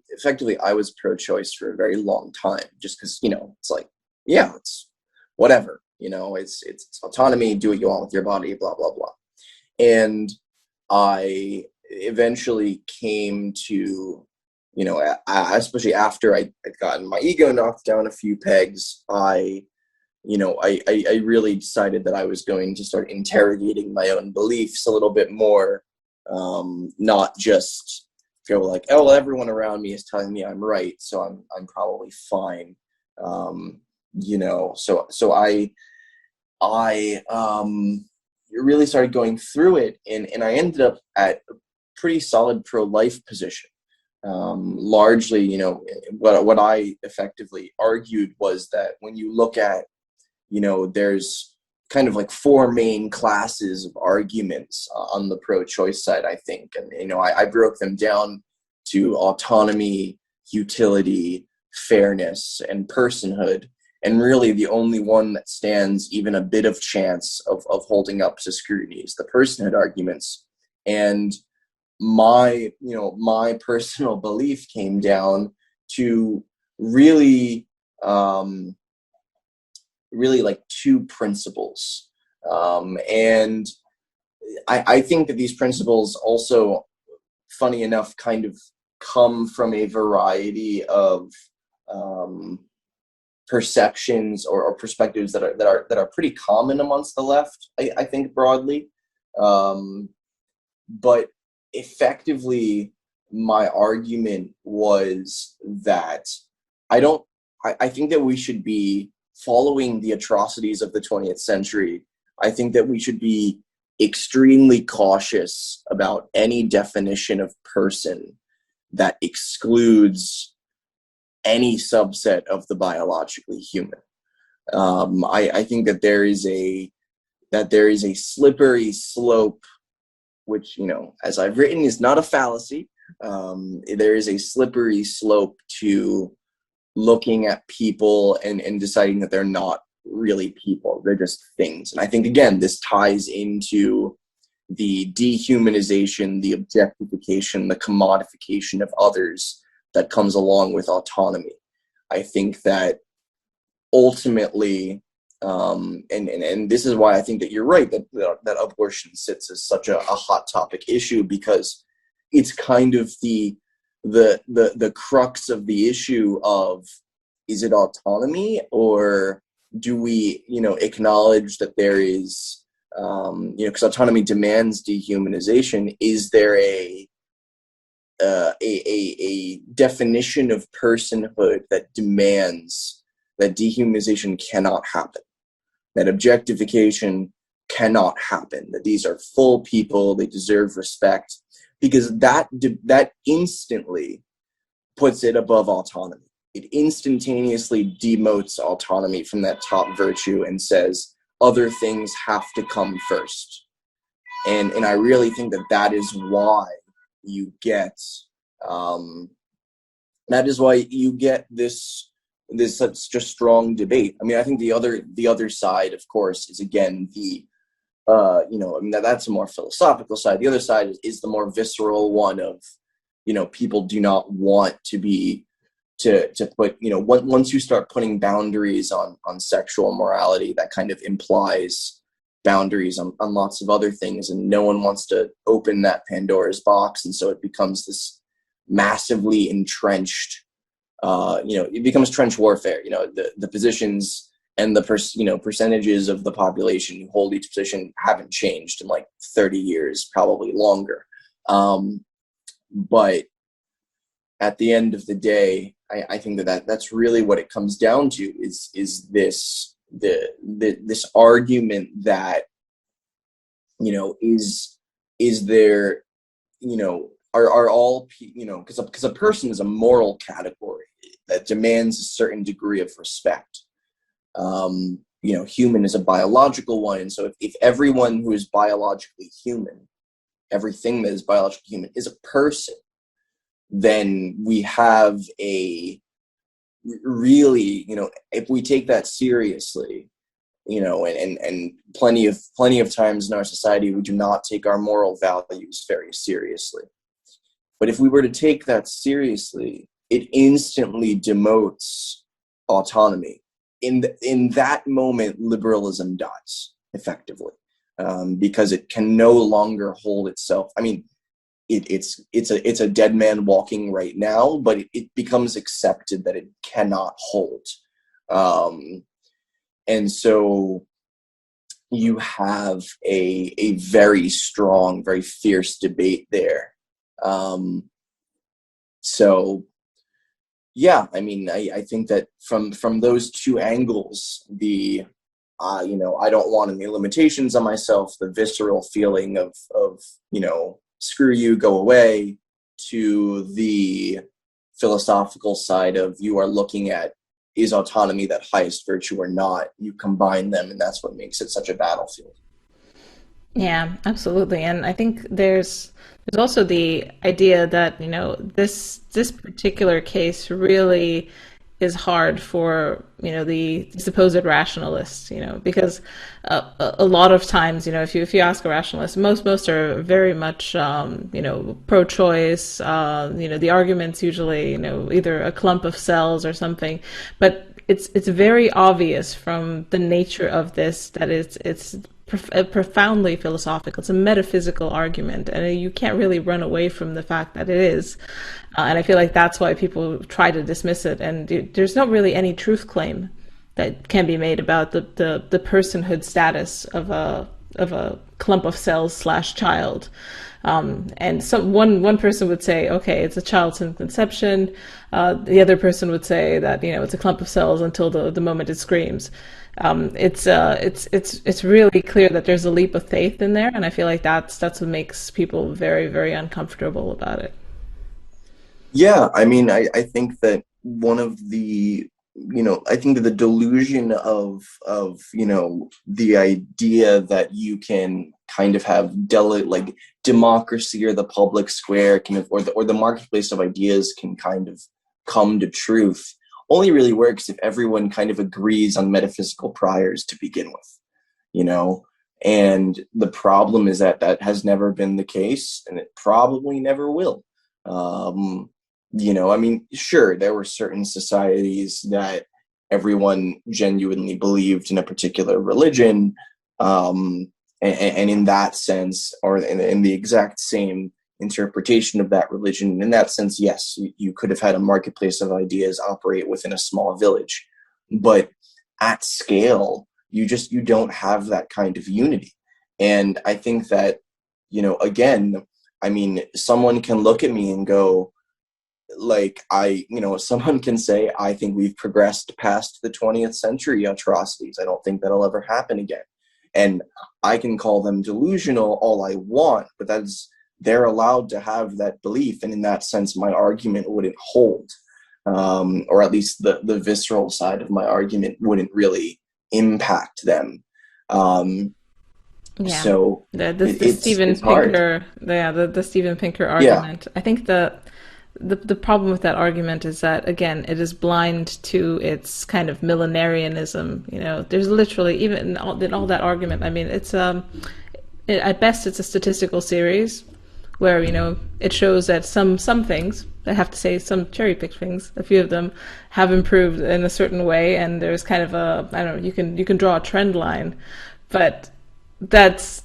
effectively I was pro-choice for a very long time, just because, it's like, yeah, it's whatever, it's autonomy, do what you want with your body, blah, blah, blah. And I eventually came to, especially after I'd gotten my ego knocked down a few pegs, I really decided that I was going to start interrogating my own beliefs a little bit more, not just go like, oh, well, everyone around me is telling me I'm right, so I'm probably fine. So I really started going through it, and I ended up at a pretty solid pro-life position. Largely, what I effectively argued was that when you look at, there's kind of like four main classes of arguments on the pro-choice side, I think. And, I broke them down to autonomy, utility, fairness, and personhood. And really the only one that stands even a bit of chance of holding up to scrutiny is the personhood arguments. And my personal belief came down to really like two principles. And I think that these principles also, funny enough, kind of come from a variety of perceptions or perspectives that are pretty common amongst the left, I think, broadly. But effectively, my argument was that I think that we should be following the atrocities of the 20th century. I think that we should be extremely cautious about any definition of person that excludes any subset of the biologically human. I think that there is a slippery slope which, as I've written, is not a fallacy. There is a slippery slope to looking at people and deciding that they're not really people. They're just things. And I think, again, this ties into the dehumanization, the objectification, the commodification of others that comes along with autonomy. I think that ultimately, and this is why I think that you're right, that abortion sits as such a hot topic issue, because it's kind of the crux of the issue of, is it autonomy, or do we, acknowledge that there is, because autonomy demands dehumanization, is there a definition of personhood that demands that dehumanization cannot happen, that objectification cannot happen, that these are full people, they deserve respect, because that instantly puts it above autonomy. It instantaneously demotes autonomy from that top virtue and says other things have to come first. And I really think that is why you get this such a strong debate. I mean, I think the other side, of course, is again that's a more philosophical side. The other side is the more visceral one of, people do not want to be to put, once you start putting boundaries on sexual morality, that kind of implies boundaries on lots of other things, and no one wants to open that Pandora's box, and so it becomes this massively entrenched, it becomes trench warfare. The positions and the percentages of the population who hold each position haven't changed in like 30 years, probably longer. But at the end of the day, I think that's really what it comes down to, is this argument that, is there, are all, because a person is a moral category that demands a certain degree of respect. Human is a biological one, and so if everyone who is biologically human, everything that is biologically human, is a person, then we have a really, if we take that seriously, and plenty of times in our society we do not take our moral values very seriously. But if we were to take that seriously, it instantly demotes autonomy. In that moment, liberalism dies effectively, because it can no longer hold itself. I mean, it's a dead man walking right now, but it becomes accepted that it cannot hold, and so you have a very strong, very fierce debate there. So yeah, I mean, I think that from those two angles, I don't want any limitations on myself, the visceral feeling of screw you, go away, to the philosophical side of, you are looking at, is autonomy that highest virtue or not? You combine them, and that's what makes it such a battlefield. Yeah, absolutely. And I think there's also the idea that, this particular case really is hard for, the supposed rationalists, because a lot of times, if you ask a rationalist, most are very much, pro-choice. The argument's usually, either a clump of cells or something, but it's very obvious from the nature of this that it's profoundly philosophical. It's a metaphysical argument, and you can't really run away from the fact that it is. And I feel like that's why people try to dismiss it. And there's not really any truth claim that can be made about the personhood status of a clump of cells / child. And one person would say, okay, it's a child since conception. The other person would say that, it's a clump of cells until the moment it screams. It's really clear that there's a leap of faith in there, and I feel like that's what makes people very, very uncomfortable about it. Yeah, I mean, I think that one of the I think that the delusion of the idea that you can kind of have like democracy or the public square or the marketplace of ideas can kind of come to truth only really works if everyone kind of agrees on metaphysical priors to begin with, and the problem is that that has never been the case, and it probably never will. Sure, there were certain societies that everyone genuinely believed in a particular religion, and in that sense, or in the exact same interpretation of that religion, in that sense, yes, you could have had a marketplace of ideas operate within a small village, but at scale, you don't have that kind of unity. And I think that, again, someone can look at me and go, like, someone can say, I think we've progressed past the 20th century atrocities. I don't think that'll ever happen again. And I can call them delusional all I want, but they're allowed to have that belief. And in that sense, my argument wouldn't hold, or at least the visceral side of my argument wouldn't really impact them. Yeah. So The Steven it's hard. Pinker, the Steven Pinker Yeah. argument. I think the problem with that argument is that, again, it is blind to its kind of millenarianism. There's literally, even in all that argument, it's at best it's a statistical series where it shows that some things, I have to say, some cherry picked things, a few of them have improved in a certain way, and there's kind of a, I don't know, you can draw a trend line, but that's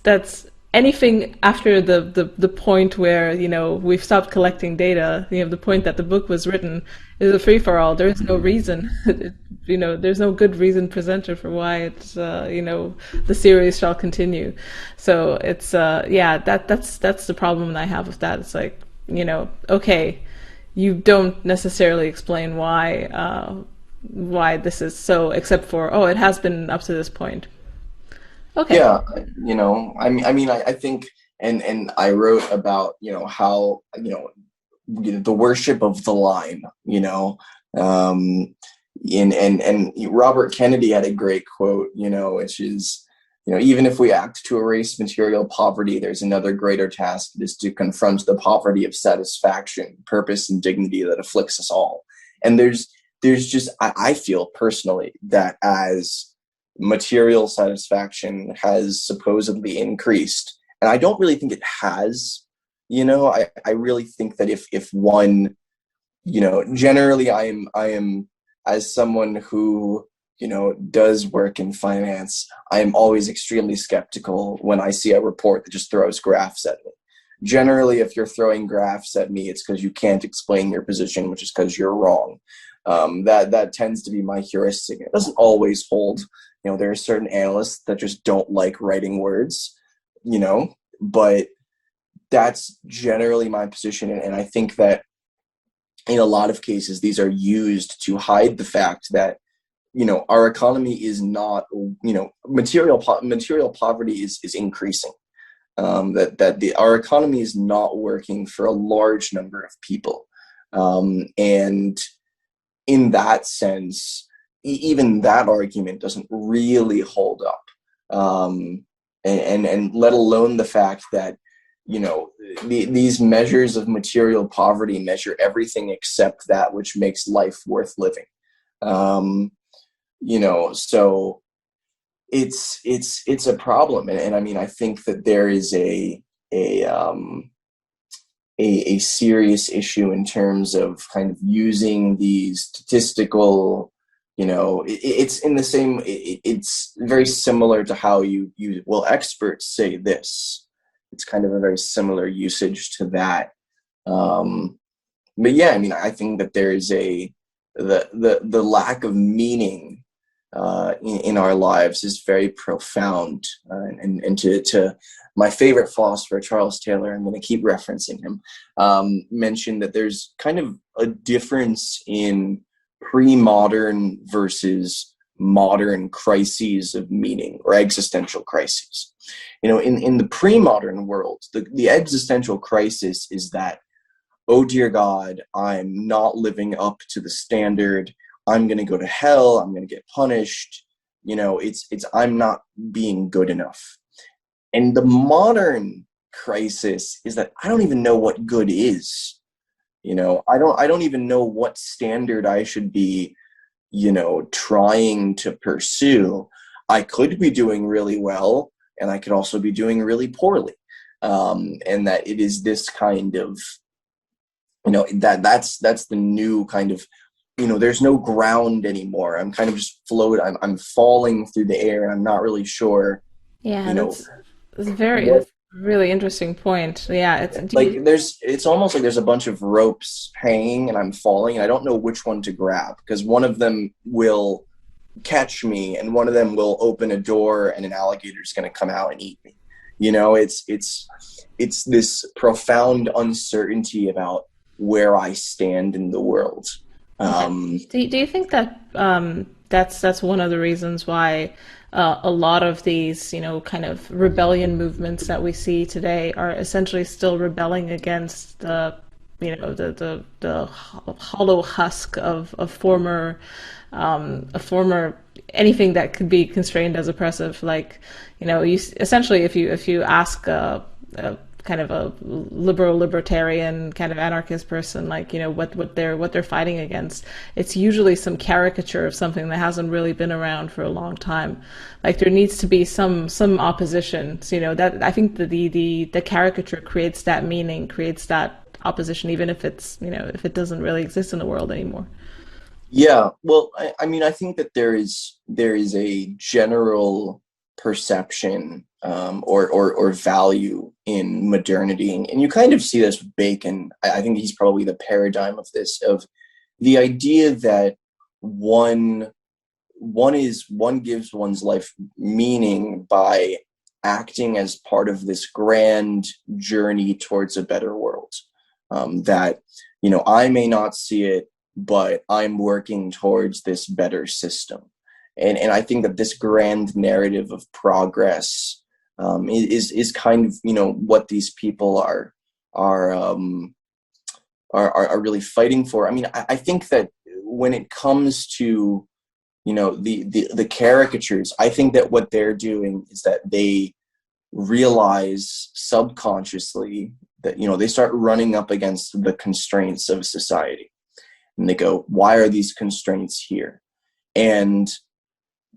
anything after the point where we've stopped collecting data. The point that the book was written is a free for all. There is no reason, there's no good reason presented for why it's the series shall continue. So it's that's the problem I have with that. It's like, okay, you don't necessarily explain why this is so, except for, oh, it has been up to this point. Okay. Yeah, I think, and I wrote about, how, the worship of the line, and Robert Kennedy had a great quote, which is, even if we act to erase material poverty, there's another greater task. It is to confront the poverty of satisfaction, purpose, and dignity that afflicts us all. And there's just, I feel personally that as material satisfaction has supposedly increased, and I don't really think it has. I really think that if one, generally I am as someone who does work in finance, I am always extremely skeptical when I see a report that just throws graphs at me. Generally, if you're throwing graphs at me, it's because you can't explain your position, which is because you're wrong. That tends to be my heuristic. It doesn't always hold. There are certain analysts that just don't like writing words, but that's generally my position. And I think that in a lot of cases, these are used to hide the fact that, our economy is not, material poverty is increasing. Our economy is not working for a large number of people. And in that sense, even that argument doesn't really hold up. And let alone the fact that, these measures of material poverty measure everything except that which makes life worth living. So it's a problem. And I think that there is a serious issue in terms of kind of using these statistical, it's in the same, it's very similar to how you use, well, experts say this. It's kind of a very similar usage to that. But yeah, I think that there is the lack of meaning in our lives is very profound. And to my favorite philosopher, Charles Taylor, I'm going to keep referencing him, mentioned that there's kind of a difference in pre-modern versus modern crises of meaning, or existential crises. In the pre-modern world, the existential crisis is that, oh dear God, I'm not living up to the standard. I'm going to go to hell, I'm going to get punished. You know, it's I'm not being good enough. And the modern crisis is that I don't even know what good is. You know, I don't even know what standard I should be, you know, trying to pursue. I could be doing really well, and I could also be doing really poorly. And that it is this kind of, you know, that's the new kind of, you know, there's no ground anymore. I'm kind of just I'm falling through the air, and I'm not really sure, Yeah, you know, that's what, a really interesting point. Yeah, like it's almost like there's a bunch of ropes hanging and I'm falling and I don't know which one to grab, because one of them will catch me and one of them will open a door and an alligator is going to come out and eat me. You know, it's this profound uncertainty about where I stand in the world. Yeah. Do you think that that's one of the reasons why a lot of these, you know, kind of rebellion movements that we see today are essentially still rebelling against the, you know, the hollow husk of a former anything that could be constrained as oppressive. Like, you know, you essentially if you ask a kind of a libertarian kind of anarchist person, like, you know, what they're fighting against, it's usually some caricature of something that hasn't really been around for a long time. Like, there needs to be some opposition. So, you know, that I think the caricature creates that meaning, creates that opposition, even if it's, you know, if it doesn't really exist in the world anymore. Yeah, well, I mean, I think that there is a general perception, or value in modernity, and you kind of see this with Bacon. I think he's probably the paradigm of this, of the idea that one one gives one's life meaning by acting as part of this grand journey towards a better world. That, you know, I may not see it, but I'm working towards this better system. And I think that this grand narrative of progress, is kind of, you know, what these people are really fighting for. I mean, I think that when it comes to, you know, the caricatures, I think that what they're doing is that they realize subconsciously that, you know, they start running up against the constraints of society, and they go, why are these constraints here? And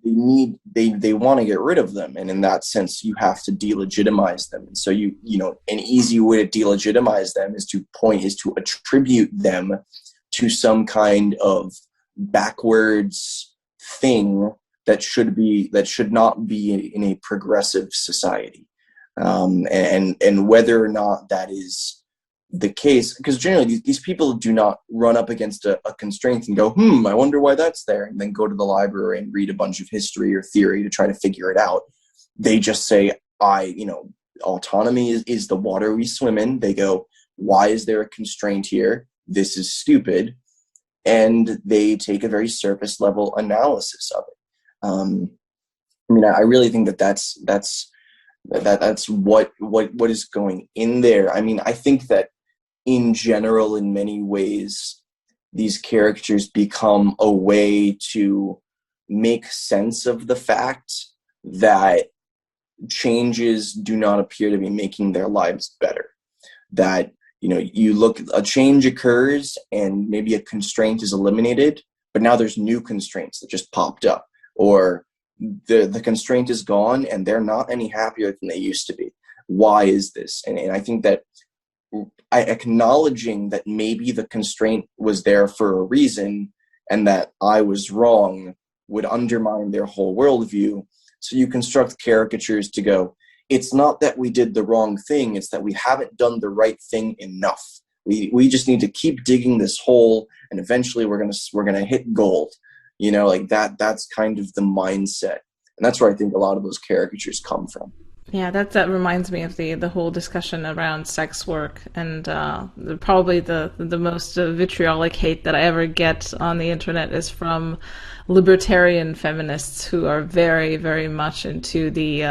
they want to get rid of them, and in that sense you have to delegitimize them. And so you know, an easy way to delegitimize them is to attribute them to some kind of backwards thing that should not be in a progressive society. And whether or not that is the case, because generally these people do not run up against a constraint and go, I wonder why that's there, and then go to the library and read a bunch of history or theory to try to figure it out. They just say, you know, autonomy is the water we swim in. They go, why is there a constraint here? This is stupid. And they take a very surface level analysis of it. I mean, I really think that's what is going in there. I mean, I think that in general, in many ways, these characters become a way to make sense of the fact that changes do not appear to be making their lives better. That, you know, a change occurs and maybe a constraint is eliminated, but now there's new constraints that just popped up, or the constraint is gone and they're not any happier than they used to be. Why is this? And I think that acknowledging that maybe the constraint was there for a reason and that I was wrong would undermine their whole worldview. So you construct caricatures to go, it's not that we did the wrong thing, it's that we haven't done the right thing enough. We just need to keep digging this hole, and eventually we're gonna hit gold. You know, like that's kind of the mindset. And that's where I think a lot of those caricatures come from. Yeah, that reminds me of the whole discussion around sex work, and probably the most vitriolic hate that I ever get on the internet is from libertarian feminists who are very, very much into the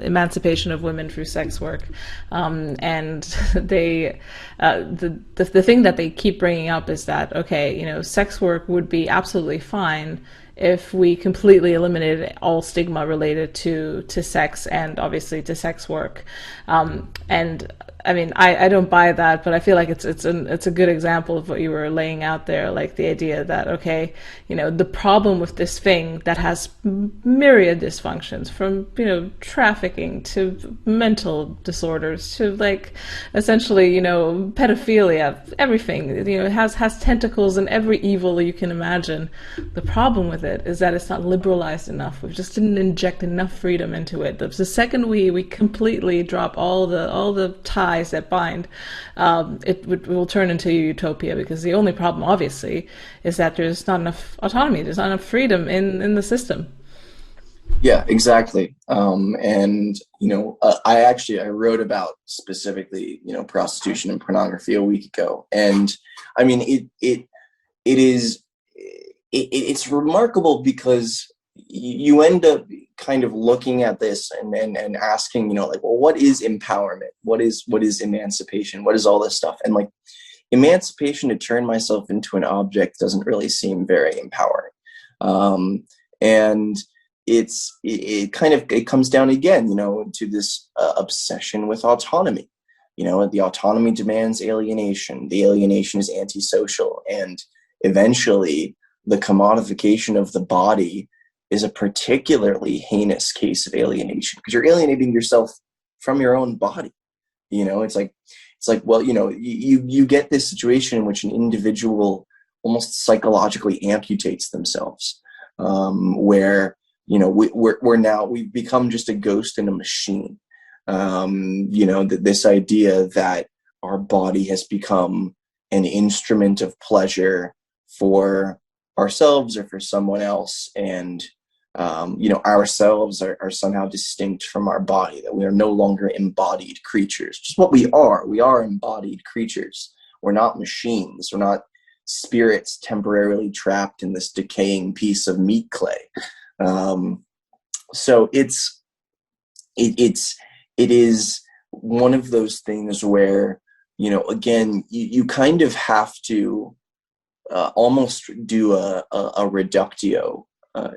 emancipation of women through sex work, and they the thing that they keep bringing up is that, okay, you know, sex work would be absolutely fine if we completely eliminated all stigma related to sex and obviously to sex work. And I mean, I don't buy that, but I feel like it's a good example of what you were laying out there, like the idea that, okay, you know, the problem with this thing that has myriad dysfunctions, from, you know, trafficking to mental disorders to, like, essentially, you know, pedophilia, everything, you know, it has tentacles and every evil you can imagine. The problem with it is that it's not liberalized enough. We just didn't inject enough freedom into it. The second we completely drop all the ties that bind, it will turn into a utopia, because the only problem, obviously, is that there's not enough autonomy, there's not enough freedom in the system. Yeah, exactly. And you know, I wrote about specifically, you know, prostitution and pornography a week ago, and I mean it is it's remarkable because you end up kind of looking at this and asking, you know, like, well, what is empowerment? What is emancipation? What is all this stuff? And like, emancipation, to turn myself into an object, doesn't really seem very empowering. And it kind of, it comes down again, you know, to this obsession with autonomy. You know, the autonomy demands alienation. The alienation is antisocial, and eventually the commodification of the body is a particularly heinous case of alienation, because you're alienating yourself from your own body. You know, it's like, well, you know, you get this situation in which an individual almost psychologically amputates themselves, where, you know, we've become just a ghost in a machine. You know, this idea that our body has become an instrument of pleasure for ourselves or for someone else, and you know, ourselves are somehow distinct from our body, that we are no longer embodied creatures. Just what we are embodied creatures. We're not machines. We're not spirits temporarily trapped in this decaying piece of meat clay. So it is one of those things where, you know, again, you kind of have to almost do a reductio,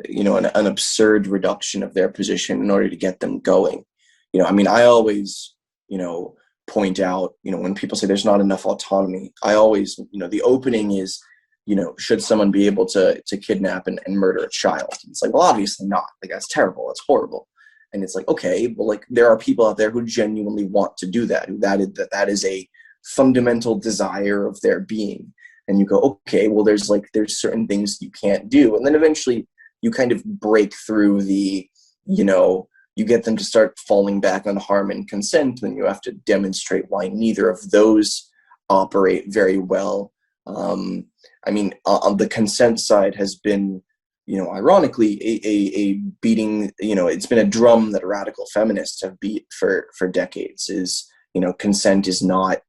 you know, an absurd reduction of their position in order to get them going. You know, I mean, I always, you know, point out, you know, when people say there's not enough autonomy, I always, you know, the opening is, you know, should someone be able to kidnap and murder a child? And it's like, well, obviously not. Like, that's terrible. That's horrible. And it's like, okay, well, like, there are people out there who genuinely want to do that, that is a fundamental desire of their being. And you go, okay, well, there's certain things you can't do. And then eventually you kind of break through the, you know, you get them to start falling back on harm and consent. Then you have to demonstrate why neither of those operate very well. I mean, on the consent side has been, you know, ironically, a beating, you know, it's been a drum that radical feminists have beat for decades, is, you know, consent is not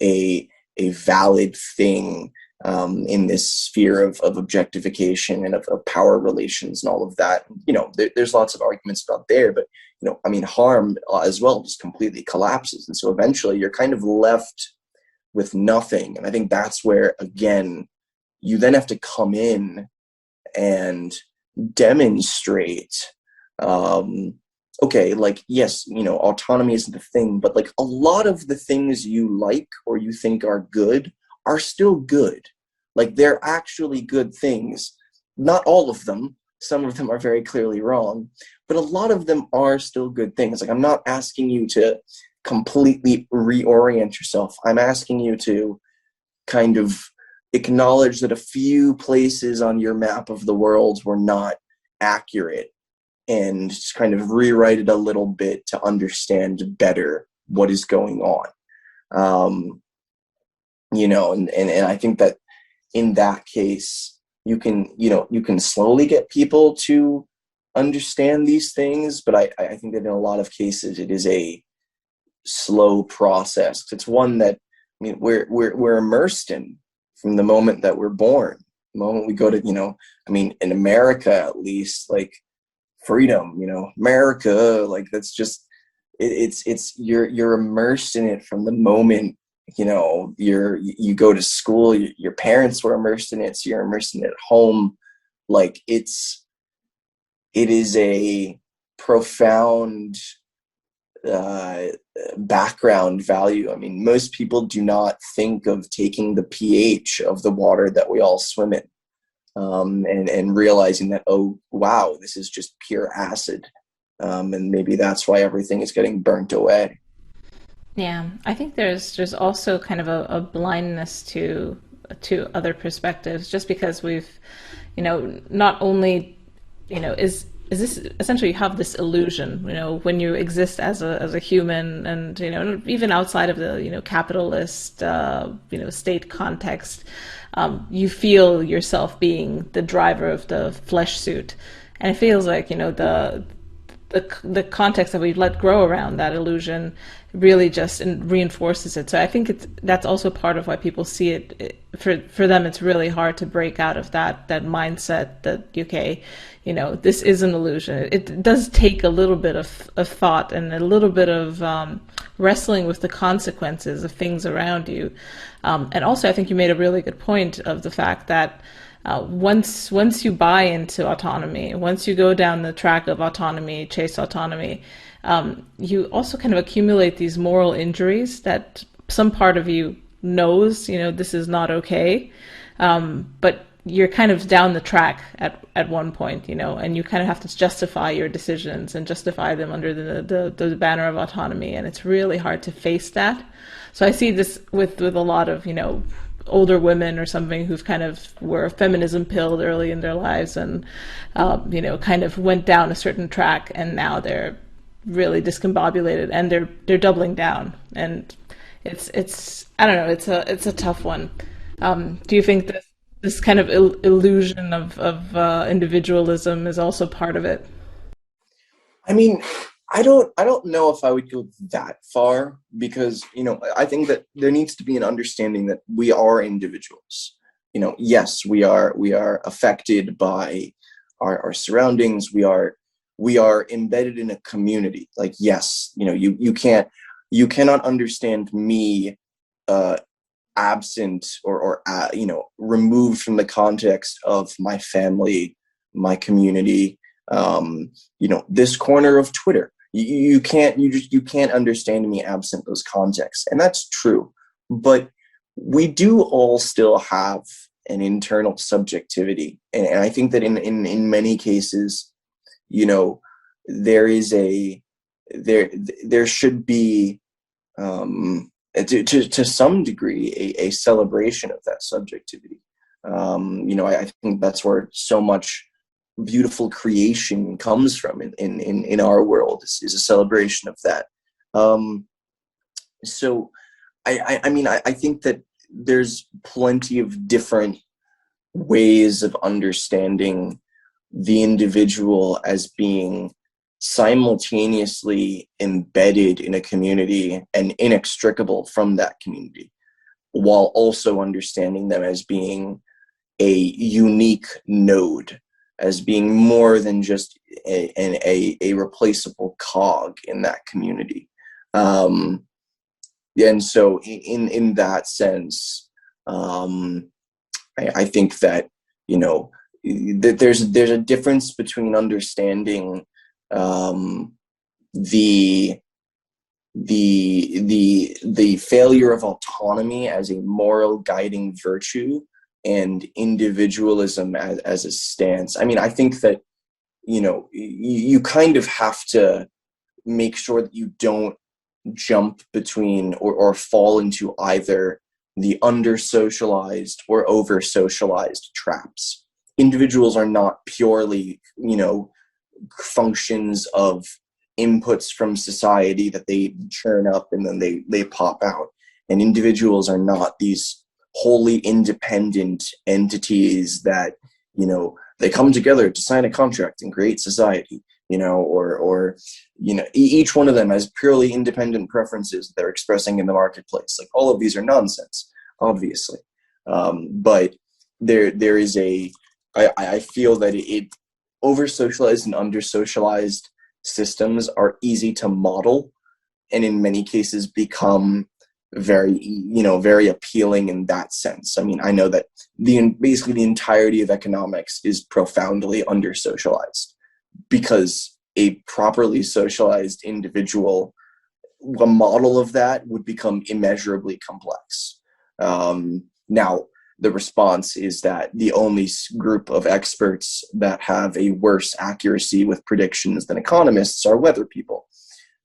a valid thing in this sphere of objectification and of power relations and all of that. You know, there's lots of arguments about there, but, you know, I mean, harm as well just completely collapses. And so eventually you're kind of left with nothing. And I think that's where, again, you then have to come in and demonstrate, okay, like, yes, you know, autonomy isn't the thing, but like, a lot of the things you like or you think are good are still good. Like, they're actually good things. Not all of them. Some of them are very clearly wrong, but a lot of them are still good things. Like, I'm not asking you to completely reorient yourself. I'm asking you to kind of acknowledge that a few places on your map of the world were not accurate, and just kind of rewrite it a little bit to understand better what is going on. You know, and I think that in that case, you can slowly get people to understand these things, but I think that in a lot of cases it is a slow process. It's one that, I mean, we're immersed in from the moment that we're born. The moment we go to, I mean, in America at least, like freedom, America, like that's just you're immersed in it from the moment you go to school. Your parents were immersed in it, so you're immersed in it at home. Like it is a profound background value. I mean, most people do not think of taking the pH of the water that we all swim in, and realizing that, oh wow, this is just pure acid, and maybe that's why everything is getting burnt away. Yeah, I think there's also kind of a blindness to other perspectives, just because we've, not only, is this essentially, you have this illusion, when you exist as a human, and even outside of the capitalist state context, you feel yourself being the driver of the flesh suit, and it feels like the context that we've let grow around that illusion really just reinforces it. So I think that's also part of why people see it. For them, it's really hard to break out of that mindset that, okay, this is an illusion. It does take a little bit of thought and a little bit of wrestling with the consequences of things around you. And also, I think you made a really good point of the fact that once you buy into autonomy, once you go down the track of autonomy, chase autonomy, you also kind of accumulate these moral injuries that some part of you knows, this is not okay, but you're kind of down the track at one point, and you kind of have to justify your decisions and justify them under the banner of autonomy, and it's really hard to face that. So I see this with a lot of, older women or something who've kind of were feminism pilled early in their lives, and kind of went down a certain track, and now they're really discombobulated, and they're doubling down, and it's I don't know, it's a tough one. Do you think that this kind of illusion of individualism is also part of it? I mean, I don't know if I would go that far, because I think that there needs to be an understanding that we are individuals. Yes, we are affected by our surroundings. We are embedded in a community. Like, yes, you cannot understand me absent or removed from the context of my family, my community, this corner of Twitter. You can't understand me absent those contexts, and that's true. But we do all still have an internal subjectivity, and I think that in many cases, there is there should be, to some degree, a celebration of that subjectivity. I think that's where so much beautiful creation comes from in our world, is a celebration of that. So I mean, I think that there's plenty of different ways of understanding the individual as being simultaneously embedded in a community and inextricable from that community, while also understanding them as being a unique node, as being more than just a replaceable cog in that community. And so in that sense, I think that, that there's a difference between understanding the failure of autonomy as a moral guiding virtue and individualism as a stance. I mean, I think that, you kind of have to make sure that you don't jump between or fall into either the under-socialized or over-socialized traps. Individuals are not purely, functions of inputs from society that they churn up and then they pop out. And individuals are not these wholly independent entities that, they come together to sign a contract and create society, or each one of them has purely independent preferences they're expressing in the marketplace. Like, all of these are nonsense, obviously. But there is I feel that it over-socialized and under-socialized systems are easy to model, and in many cases become very appealing in that sense. I mean, I know that basically the entirety of economics is profoundly under-socialized, because a properly socialized individual, a model of that would become immeasurably complex. Now, the response is that the only group of experts that have a worse accuracy with predictions than economists are weather people.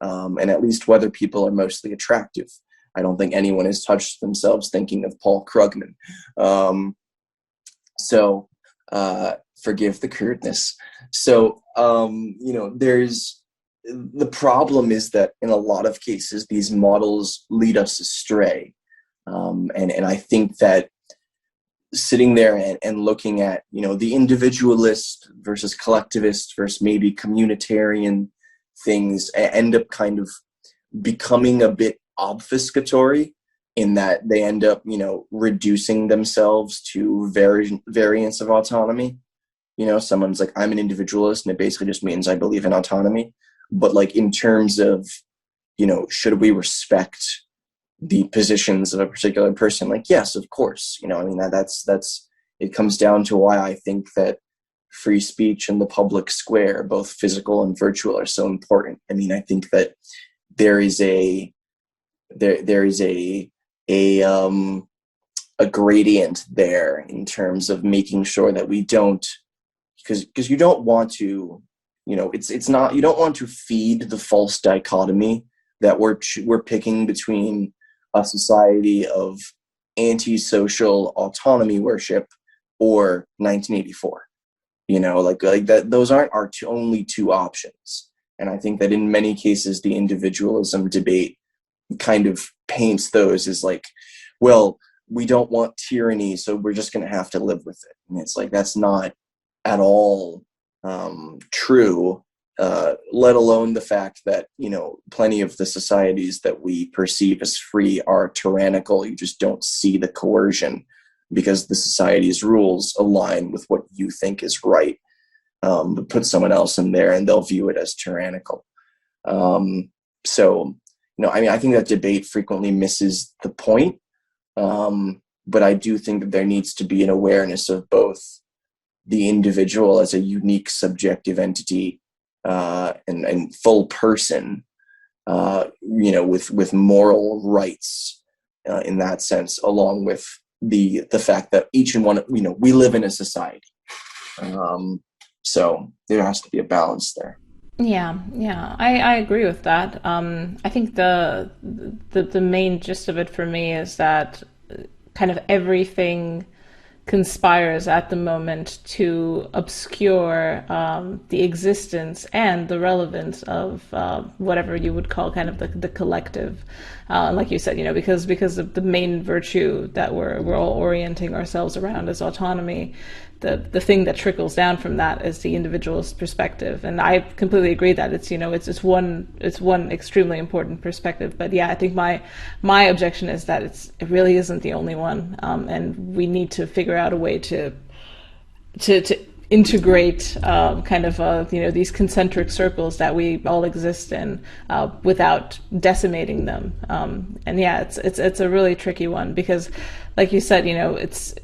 And at least weather people are mostly attractive. I don't think anyone has touched themselves thinking of Paul Krugman. So forgive the crudeness. So, there's the problem is that in a lot of cases, these models lead us astray. And I think that sitting there and looking at, the individualist versus collectivist versus maybe communitarian things end up kind of becoming a bit obfuscatory, in that they end up, reducing themselves to variants of autonomy. Someone's like, I'm an individualist, and it basically just means I believe in autonomy. But like, in terms of, should we respect the positions of a particular person? Like, yes, of course. That's it comes down to why I think that free speech and the public square, both physical and virtual, are so important. I mean, I think that there is a gradient there in terms of making sure that we don't, because you don't want to, it's not, you don't want to feed the false dichotomy that we're picking between a society of antisocial autonomy worship or 1984. Like that, those aren't our only two options. And I think that in many cases, the individualism debate kind of paints those as like, well, we don't want tyranny, so we're just going to have to live with it. And it's like, that's not at all true, let alone the fact that, plenty of the societies that we perceive as free are tyrannical. You just don't see the coercion because the society's rules align with what you think is right. But put someone else in there and they'll view it as tyrannical. So, I think that debate frequently misses the point. But I do think that there needs to be an awareness of both the individual as a unique subjective entity and full person, with moral rights in that sense, along with the fact that each and one, we live in a society. So there has to be a balance there. Yeah, I agree with that. I think the main gist of it for me is that kind of everything conspires at the moment to obscure the existence and the relevance of whatever you would call kind of the collective. Like you said, because of the main virtue that we're all orienting ourselves around is autonomy. The thing that trickles down from that is the individualist perspective, and I completely agree that it's one extremely important perspective. But yeah, I think my objection is that it really isn't the only one, and we need to figure out a way to integrate these concentric circles that we all exist in without decimating them. And yeah, it's a really tricky one because, like you said, it's.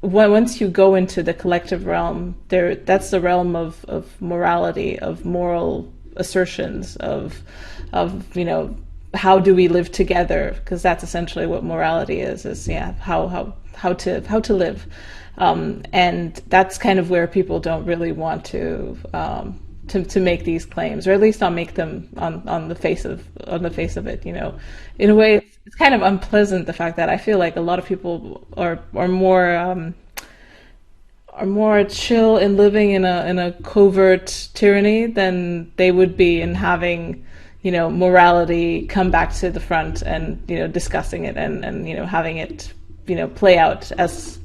Once you go into the collective realm, that's the realm of morality, of moral assertions, of how do we live together? Because that's essentially what morality is how to live, and that's kind of where people don't really want to make these claims, or at least not make them on the face of it. In a way, it's kind of unpleasant, the fact that I feel like a lot of people are more chill in living in a covert tyranny than they would be in having morality come back to the front and discussing it and having it play out as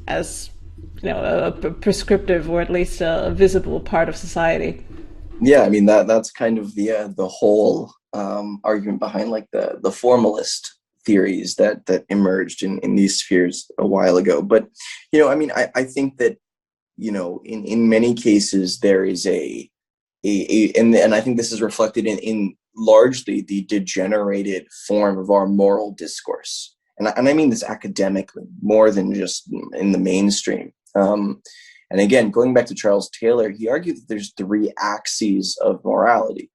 a prescriptive or at least a visible part of society. Yeah, I mean that's kind of the whole argument behind like the formalist theories that emerged in these spheres a while ago. But I mean, I think that in many cases there is and I think this is reflected in largely the degenerated form of our moral discourse, and I mean this academically more than just in the mainstream. And again, going back to Charles Taylor, he argued that there's three axes of morality.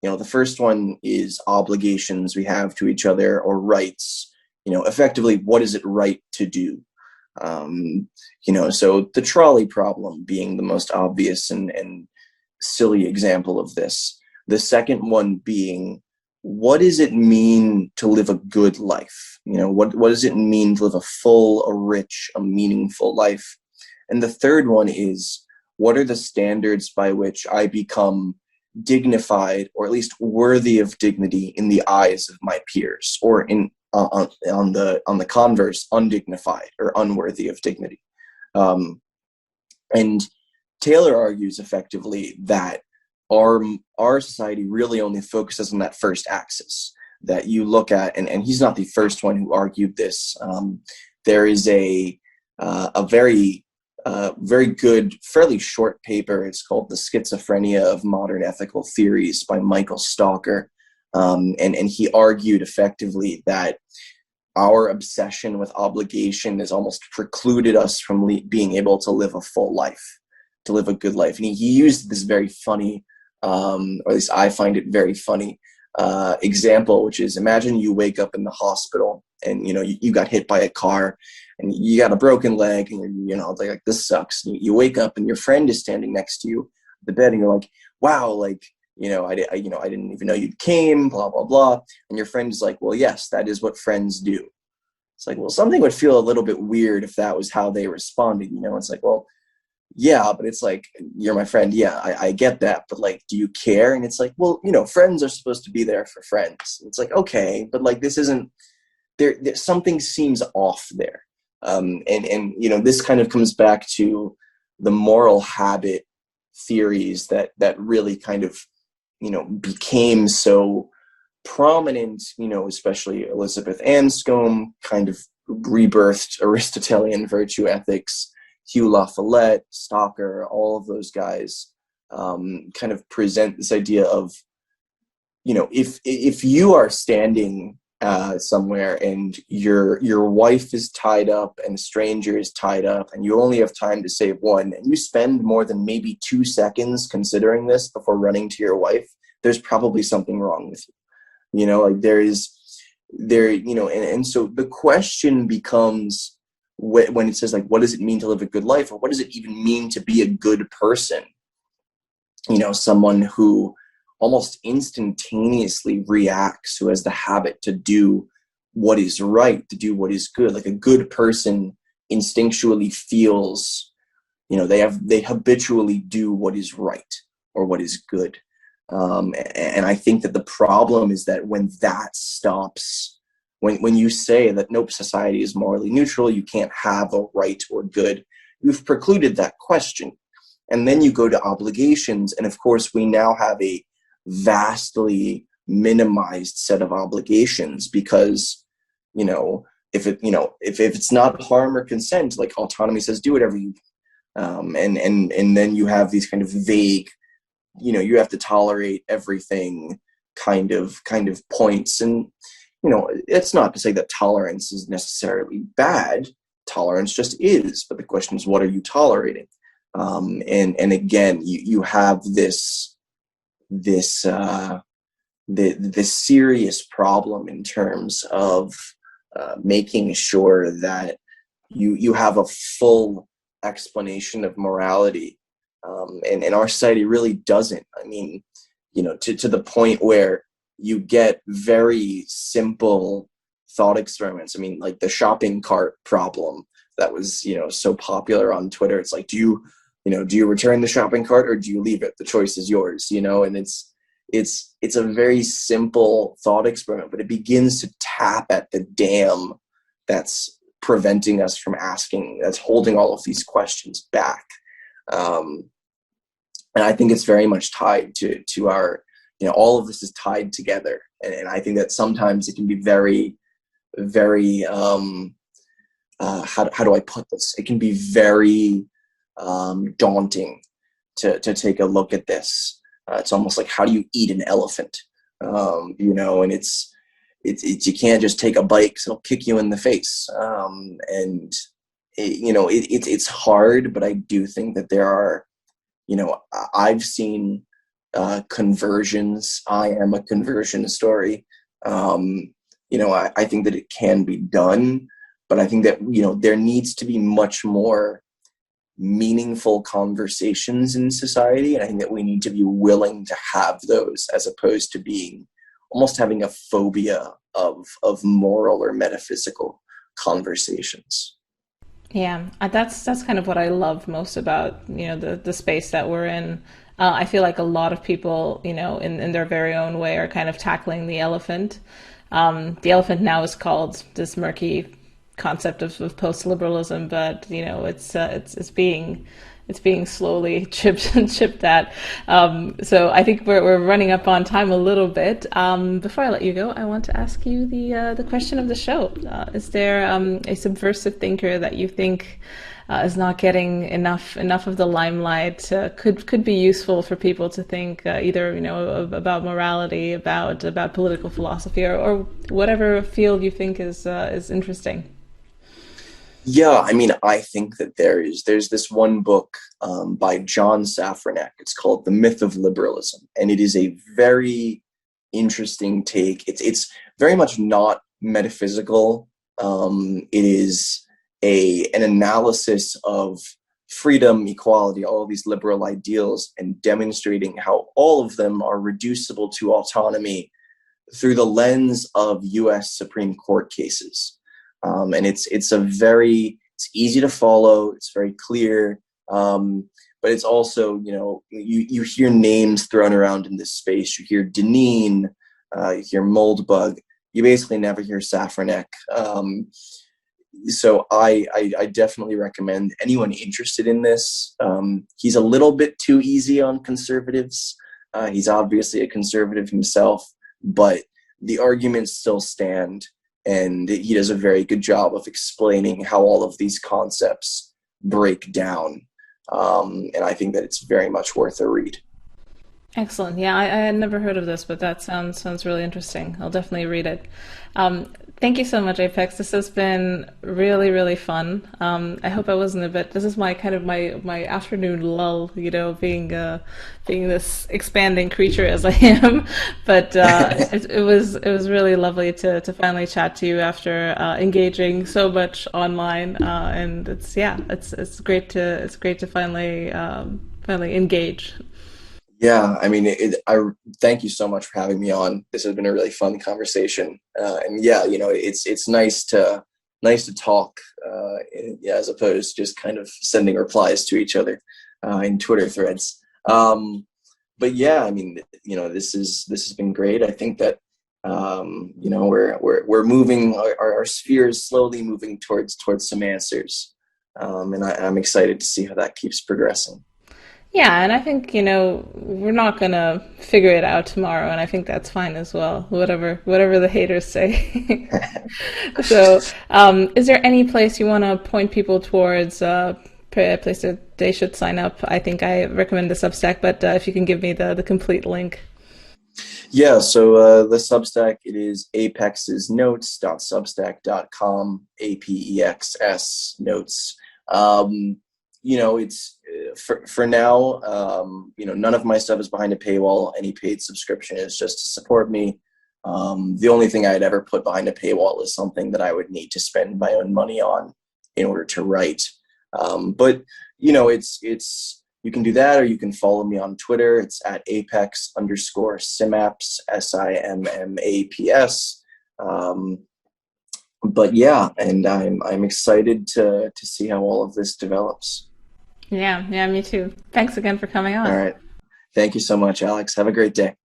The first one is obligations we have to each other, or rights. Effectively, what is it right to do? So the trolley problem being the most obvious and silly example of this. The second one being, what does it mean to live a good life? What does it mean to live a full, a rich, a meaningful life? And the third one is, what are the standards by which I become dignified, or at least worthy of dignity in the eyes of my peers, or on the converse, undignified or unworthy of dignity? And Taylor argues effectively that our society really only focuses on that first axis that you look at, and he's not the first one who argued this. There is a very good, fairly short paper. It's called The Schizophrenia of Modern Ethical Theories by Michael Stalker. And he argued effectively that our obsession with obligation has almost precluded us from being able to live a full life, to live a good life. And he used this very funny, or at least I find it very funny, example, which is, imagine you wake up in the hospital and you got hit by a car and you got a broken leg, and like this sucks. You wake up and your friend is standing next to you at the bed, and you're like, wow, like I didn't even know you came, blah blah blah. And your friend is like, well, yes, that is what friends do. It's like, well, something would feel a little bit weird if that was how they responded. It's like, well, yeah, but it's like, you're my friend. Yeah, I get that. But like, do you care? And it's like, well, friends are supposed to be there for friends. It's like, okay, but like, this isn't there. Something seems off there. And this kind of comes back to the moral habit theories that really kind of, became so prominent, especially Elizabeth Anscombe kind of rebirthed Aristotelian virtue ethics. Hugh La Follette, Stalker, all of those guys kind of present this idea of, if you are standing somewhere and your wife is tied up and a stranger is tied up and you only have time to save one, and you spend more than maybe 2 seconds considering this before running to your wife, there's probably something wrong with you. Like and so the question becomes, when it says like, what does it mean to live a good life, or what does it even mean to be a good person? Someone who almost instantaneously reacts, who has the habit to do what is right, to do what is good. Like a good person instinctually feels, they habitually do what is right or what is good. And I think that the problem is that when that stops, when you say that, nope, society is morally neutral, you can't have a right or good, you've precluded that question. And then you go to obligations, and of course we now have a vastly minimized set of obligations, because if it's not harm or consent, like autonomy says, do whatever you and then you have these kind of vague, you have to tolerate everything kind of points. And it's not to say that tolerance is necessarily bad. Tolerance just is, but the question is, what are you tolerating? And again, you have this serious problem in terms of making sure that you have a full explanation of morality, and our society really doesn't. I mean, to the point where you get very simple thought experiments. I mean, like the shopping cart problem that was so popular on Twitter. It's like, do you return the shopping cart or do you leave it? The choice is yours, and it's a very simple thought experiment, but it begins to tap at the dam that's preventing us from asking, that's holding all of these questions back. And I think it's very much tied to our, all of this is tied together. And I think that sometimes it can be very, very, how do I put this? It can be very daunting to take a look at this. It's almost like, how do you eat an elephant? And it's you can't just take a bite because it'll kick you in the face. And it's hard, but I do think that there are, I've seen conversions. I am a conversion story. I think that it can be done, but I think that, there needs to be much more meaningful conversations in society. And I think that we need to be willing to have those, as opposed to being almost having a phobia of moral or metaphysical conversations. Yeah, that's kind of what I love most about the space that we're in. I feel like a lot of people, in their very own way, are kind of tackling the elephant. The elephant now is called this murky concept of post-liberalism, but it's being slowly chipped at. So I think we're running up on time a little bit. Before I let you go, I want to ask you the question of the show. Is there a subversive thinker that you think is not getting enough of the limelight? Could be useful for people to think either about morality, about political philosophy, or whatever field you think is interesting. Yeah, I think that there's this one book by John Safranek. It's called The Myth of Liberalism, and it is a very interesting take. It's very much not metaphysical. It is an analysis of freedom, equality, all of these liberal ideals, and demonstrating how all of them are reducible to autonomy through the lens of U.S. Supreme Court cases. And it's easy to follow. It's very clear. But it's also, you hear names thrown around in this space. You hear Deneen, you hear Moldbug. You basically never hear Safranek. So I definitely recommend anyone interested in this. He's a little bit too easy on conservatives. He's obviously a conservative himself, but the arguments still stand. And he does a very good job of explaining how all of these concepts break down. And I think that it's very much worth a read. Excellent. Yeah, I had never heard of this, but that sounds really interesting. I'll definitely read it. Thank you so much, Apex. This has been really, really fun. I hope I wasn't a bit. This is my kind of my afternoon lull, being this expanding creature as I am. But it was really lovely to finally chat to you after engaging so much online. And it's great to finally engage. Yeah, I thank you so much for having me on. This has been a really fun conversation, and yeah, it's nice to talk, as opposed to just kind of sending replies to each other in Twitter threads. But yeah, this has been great. I think that we're moving, our sphere is slowly moving towards some answers, and I'm excited to see how that keeps progressing. Yeah, and I think, we're not gonna figure it out tomorrow, and I think that's fine as well, whatever the haters say. So, is there any place you want to point people towards, a place that they should sign up? I think I recommend the Substack, but if you can give me the complete link. Yeah, so the Substack, it is apexsnotes.substack.com, APEXS notes. It's for now, none of my stuff is behind a paywall. Any paid subscription is just to support me. The only thing I'd ever put behind a paywall is something that I would need to spend my own money on in order to write. But it's you can do that, or you can follow me on Twitter. It's at apex_simmaps, SIMMAPS. But yeah, and I'm excited to see how all of this develops. Yeah, me too. Thanks again for coming on. All right. Thank you so much, Alex. Have a great day.